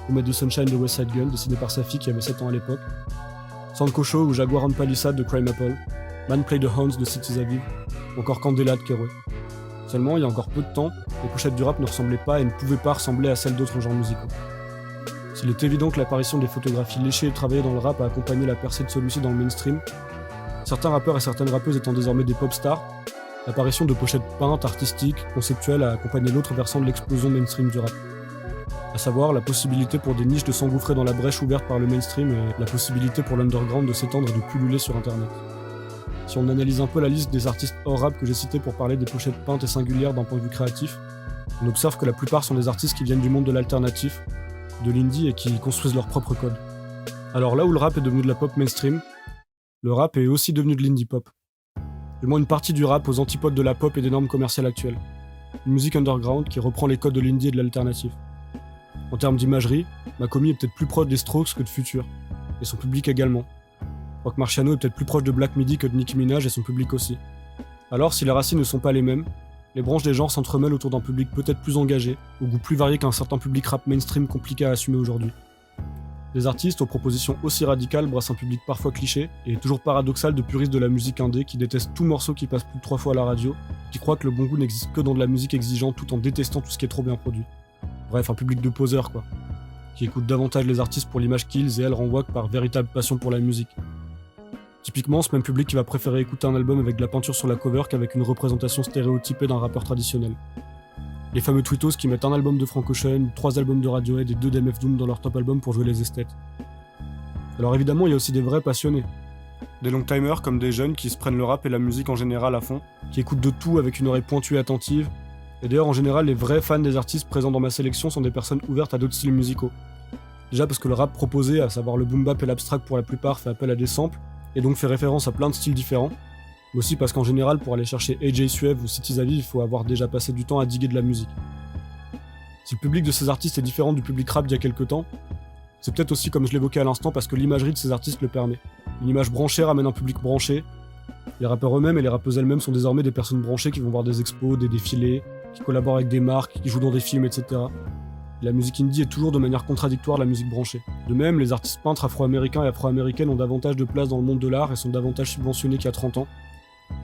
ou Made the Sunshine de West Side Gun dessiné par sa fille qui avait 7 ans à l'époque, Sandco Show ou Jaguar on Palisade de Crime Apple, Man Play the Hounds de Cities Aviv, ou encore Candela de Kerouac. Seulement, il y a encore peu de temps, les pochettes du rap ne ressemblaient pas et ne pouvaient pas ressembler à celles d'autres genres musicaux. S'il est évident que l'apparition des photographies léchées et travaillées dans le rap a accompagné la percée de celui-ci dans le mainstream, certains rappeurs et certaines rappeuses étant désormais des pop stars, l'apparition de pochettes peintes, artistiques, conceptuelles a accompagné l'autre versant de l'explosion mainstream du rap. À savoir la possibilité pour des niches de s'engouffrer dans la brèche ouverte par le mainstream et la possibilité pour l'underground de s'étendre et de pulluler sur internet. Si on analyse un peu la liste des artistes hors rap que j'ai cités pour parler des pochettes peintes et singulières d'un point de vue créatif, on observe que la plupart sont des artistes qui viennent du monde de l'alternatif, de l'indie et qui construisent leur propre code. Alors là où le rap est devenu de la pop mainstream, le rap est aussi devenu de l'indie pop. Du moins une partie du rap aux antipodes de la pop et des normes commerciales actuelles. Une musique underground qui reprend les codes de l'indie et de l'alternatif. En termes d'imagerie, Makomi est peut-être plus proche des Strokes que de Future, et son public également. Rock Marciano est peut-être plus proche de Black Midi que de Nicki Minaj et son public aussi. Alors, si les racines ne sont pas les mêmes, les branches des genres s'entremêlent autour d'un public peut-être plus engagé, au goût plus varié qu'un certain public rap mainstream compliqué à assumer aujourd'hui. Des artistes aux propositions aussi radicales brassent un public parfois cliché et toujours paradoxal de puristes de la musique indé qui détestent tout morceau qui passe plus de 3 fois à la radio, qui croient que le bon goût n'existe que dans de la musique exigeante tout en détestant tout ce qui est trop bien produit. Bref, un public de poseurs quoi, qui écoute davantage les artistes pour l'image qu'ils et elles renvoient que par véritable passion pour la musique. Typiquement, ce même public qui va préférer écouter un album avec de la peinture sur la cover qu'avec une représentation stéréotypée d'un rappeur traditionnel. Les fameux tweetos qui mettent un album de Frank Ocean, 3 albums de Radiohead et 2 d'MF Doom dans leur top album pour jouer les esthètes. Alors évidemment, il y a aussi des vrais passionnés. Des long-timers comme des jeunes qui se prennent le rap et la musique en général à fond, qui écoutent de tout avec une oreille pointue et attentive. Et d'ailleurs, en général, les vrais fans des artistes présents dans ma sélection sont des personnes ouvertes à d'autres styles musicaux. Déjà parce que le rap proposé, à savoir le boom bap et l'abstract pour la plupart, fait appel à des samples, et donc fait référence à plein de styles différents. Mais aussi parce qu'en général, pour aller chercher AJ Suave ou City Zavi, il faut avoir déjà passé du temps à diguer de la musique. Si le public de ces artistes est différent du public rap d'il y a quelques temps, c'est peut-être aussi, comme je l'évoquais à l'instant, parce que l'imagerie de ces artistes le permet. Une image branchée ramène un public branché. Les rappeurs eux-mêmes et les rappeuses elles-mêmes sont désormais des personnes branchées qui vont voir des expos, des défilés, qui collaborent avec des marques, qui jouent dans des films, etc. Et la musique indie est toujours de manière contradictoire la musique branchée. De même, les artistes peintres afro-américains et afro-américaines ont davantage de place dans le monde de l'art et sont davantage subventionnés qu'il y a 30 ans.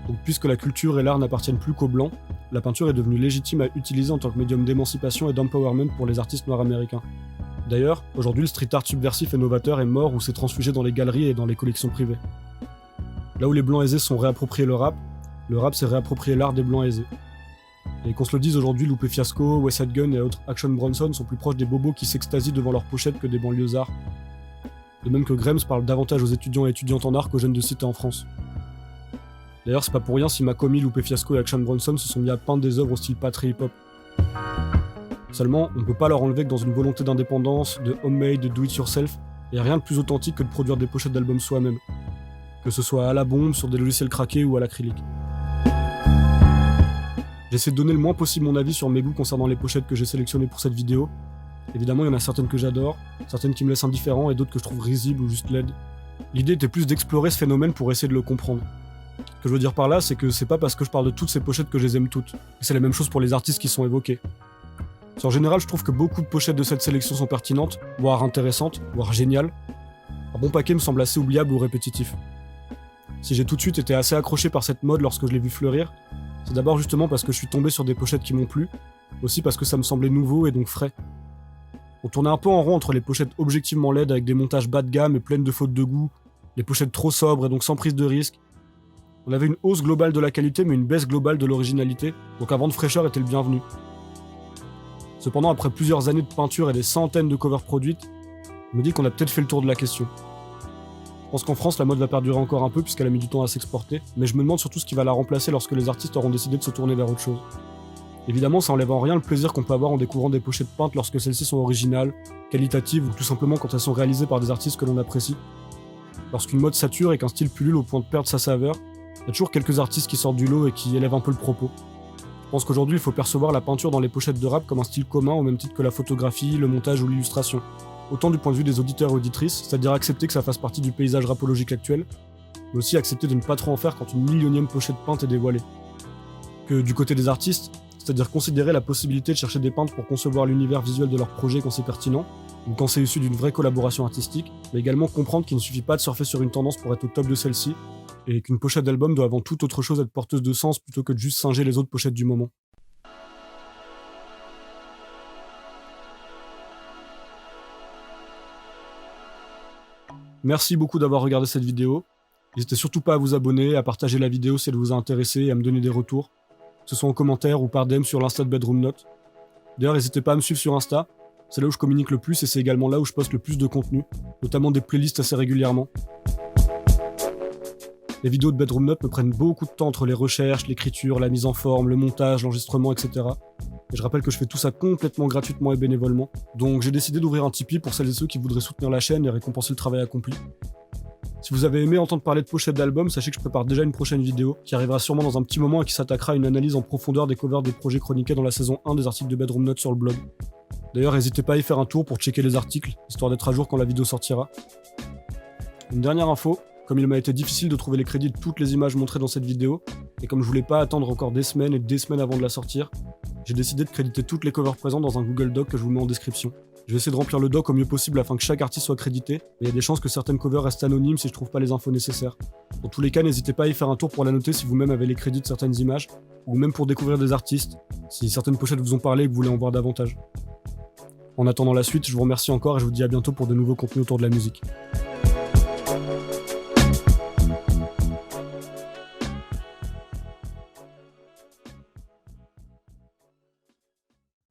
Donc puisque la culture et l'art n'appartiennent plus qu'aux blancs, la peinture est devenue légitime à utiliser en tant que médium d'émancipation et d'empowerment pour les artistes noirs américains. D'ailleurs, aujourd'hui le street art subversif et novateur est mort ou s'est transfugé dans les galeries et dans les collections privées. Là où les blancs aisés se sont réappropriés le rap s'est réapproprié l'art des blancs aisés. Et qu'on se le dise aujourd'hui, Lupe Fiasco, West Side Gun et autres Action Bronson sont plus proches des bobos qui s'extasient devant leurs pochettes que des banlieusards. De même que Grems parle davantage aux étudiants et étudiantes en art qu'aux jeunes de cité en France. D'ailleurs, c'est pas pour rien si Makomi, Lupe Fiasco et Action Bronson se sont mis à peindre des œuvres au style pas très hip-hop. Seulement, on peut pas leur enlever que dans une volonté d'indépendance, de homemade, de do-it-yourself, y a rien de plus authentique que de produire des pochettes d'albums soi-même. Que ce soit à la bombe, sur des logiciels craqués ou à l'acrylique. J'essaie de donner le moins possible mon avis sur mes goûts concernant les pochettes que j'ai sélectionnées pour cette vidéo. Évidemment, il y en a certaines que j'adore, certaines qui me laissent indifférent et d'autres que je trouve risibles ou juste laides. L'idée était plus d'explorer ce phénomène pour essayer de le comprendre. Ce que je veux dire par là, c'est que c'est pas parce que je parle de toutes ces pochettes que je les aime toutes. Et c'est la même chose pour les artistes qui sont évoqués. En général, je trouve que beaucoup de pochettes de cette sélection sont pertinentes, voire intéressantes, voire géniales. Un bon paquet me semble assez oubliable ou répétitif. Si j'ai tout de suite été assez accroché par cette mode lorsque je l'ai vu fleurir, c'est d'abord justement parce que je suis tombé sur des pochettes qui m'ont plu, aussi parce que ça me semblait nouveau et donc frais. On tournait un peu en rond entre les pochettes objectivement laides avec des montages bas de gamme et pleines de fautes de goût, les pochettes trop sobres et donc sans prise de risque. On avait une hausse globale de la qualité mais une baisse globale de l'originalité, donc un vent de fraîcheur était le bienvenu. Cependant, après plusieurs années de peinture et des centaines de covers produites, je me dis qu'on a peut-être fait le tour de la question. Je pense qu'en France, la mode va perdurer encore un peu puisqu'elle a mis du temps à s'exporter, mais je me demande surtout ce qui va la remplacer lorsque les artistes auront décidé de se tourner vers autre chose. Évidemment, ça enlève en rien le plaisir qu'on peut avoir en découvrant des pochettes peintes lorsque celles-ci sont originales, qualitatives ou tout simplement quand elles sont réalisées par des artistes que l'on apprécie. Lorsqu'une mode sature et qu'un style pullule au point de perdre sa saveur, il y a toujours quelques artistes qui sortent du lot et qui élèvent un peu le propos. Je pense qu'aujourd'hui, il faut percevoir la peinture dans les pochettes de rap comme un style commun au même titre que la photographie, le montage ou l'illustration. Autant du point de vue des auditeurs et auditrices, c'est-à-dire accepter que ça fasse partie du paysage rapologique actuel, mais aussi accepter de ne pas trop en faire quand une millionième pochette peinte est dévoilée. Que du côté des artistes, c'est-à-dire considérer la possibilité de chercher des peintres pour concevoir l'univers visuel de leur projet quand c'est pertinent, ou quand c'est issu d'une vraie collaboration artistique, mais également comprendre qu'il ne suffit pas de surfer sur une tendance pour être au top de celle-ci, et qu'une pochette d'album doit avant toute autre chose être porteuse de sens plutôt que de juste singer les autres pochettes du moment. Merci beaucoup d'avoir regardé cette vidéo. N'hésitez surtout pas à vous abonner, à partager la vidéo si elle vous a intéressé et à me donner des retours, que ce soit en commentaire ou par DM sur l'Insta de Bedroom Note. D'ailleurs, n'hésitez pas à me suivre sur Insta, c'est là où je communique le plus et c'est également là où je poste le plus de contenu, notamment des playlists assez régulièrement. Les vidéos de Bedroom Note me prennent beaucoup de temps entre les recherches, l'écriture, la mise en forme, le montage, l'enregistrement, etc. Et je rappelle que je fais tout ça complètement gratuitement et bénévolement. Donc j'ai décidé d'ouvrir un Tipeee pour celles et ceux qui voudraient soutenir la chaîne et récompenser le travail accompli. Si vous avez aimé entendre parler de pochettes d'albums, sachez que je prépare déjà une prochaine vidéo, qui arrivera sûrement dans un petit moment et qui s'attaquera à une analyse en profondeur des covers des projets chroniqués dans la saison 1 des articles de Bedroom Note sur le blog. D'ailleurs, n'hésitez pas à y faire un tour pour checker les articles, histoire d'être à jour quand la vidéo sortira. Une dernière info, comme il m'a été difficile de trouver les crédits de toutes les images montrées dans cette vidéo, et comme je voulais pas attendre encore des semaines et des semaines avant de la sortir, j'ai décidé de créditer toutes les covers présentes dans un Google Doc que je vous mets en description. Je vais essayer de remplir le doc au mieux possible afin que chaque artiste soit crédité, mais il y a des chances que certaines covers restent anonymes si je trouve pas les infos nécessaires. Dans tous les cas, n'hésitez pas à y faire un tour pour la noter si vous-même avez les crédits de certaines images, ou même pour découvrir des artistes, si certaines pochettes vous ont parlé et que vous voulez en voir davantage. En attendant la suite, je vous remercie encore et je vous dis à bientôt pour de nouveaux contenus autour de la musique.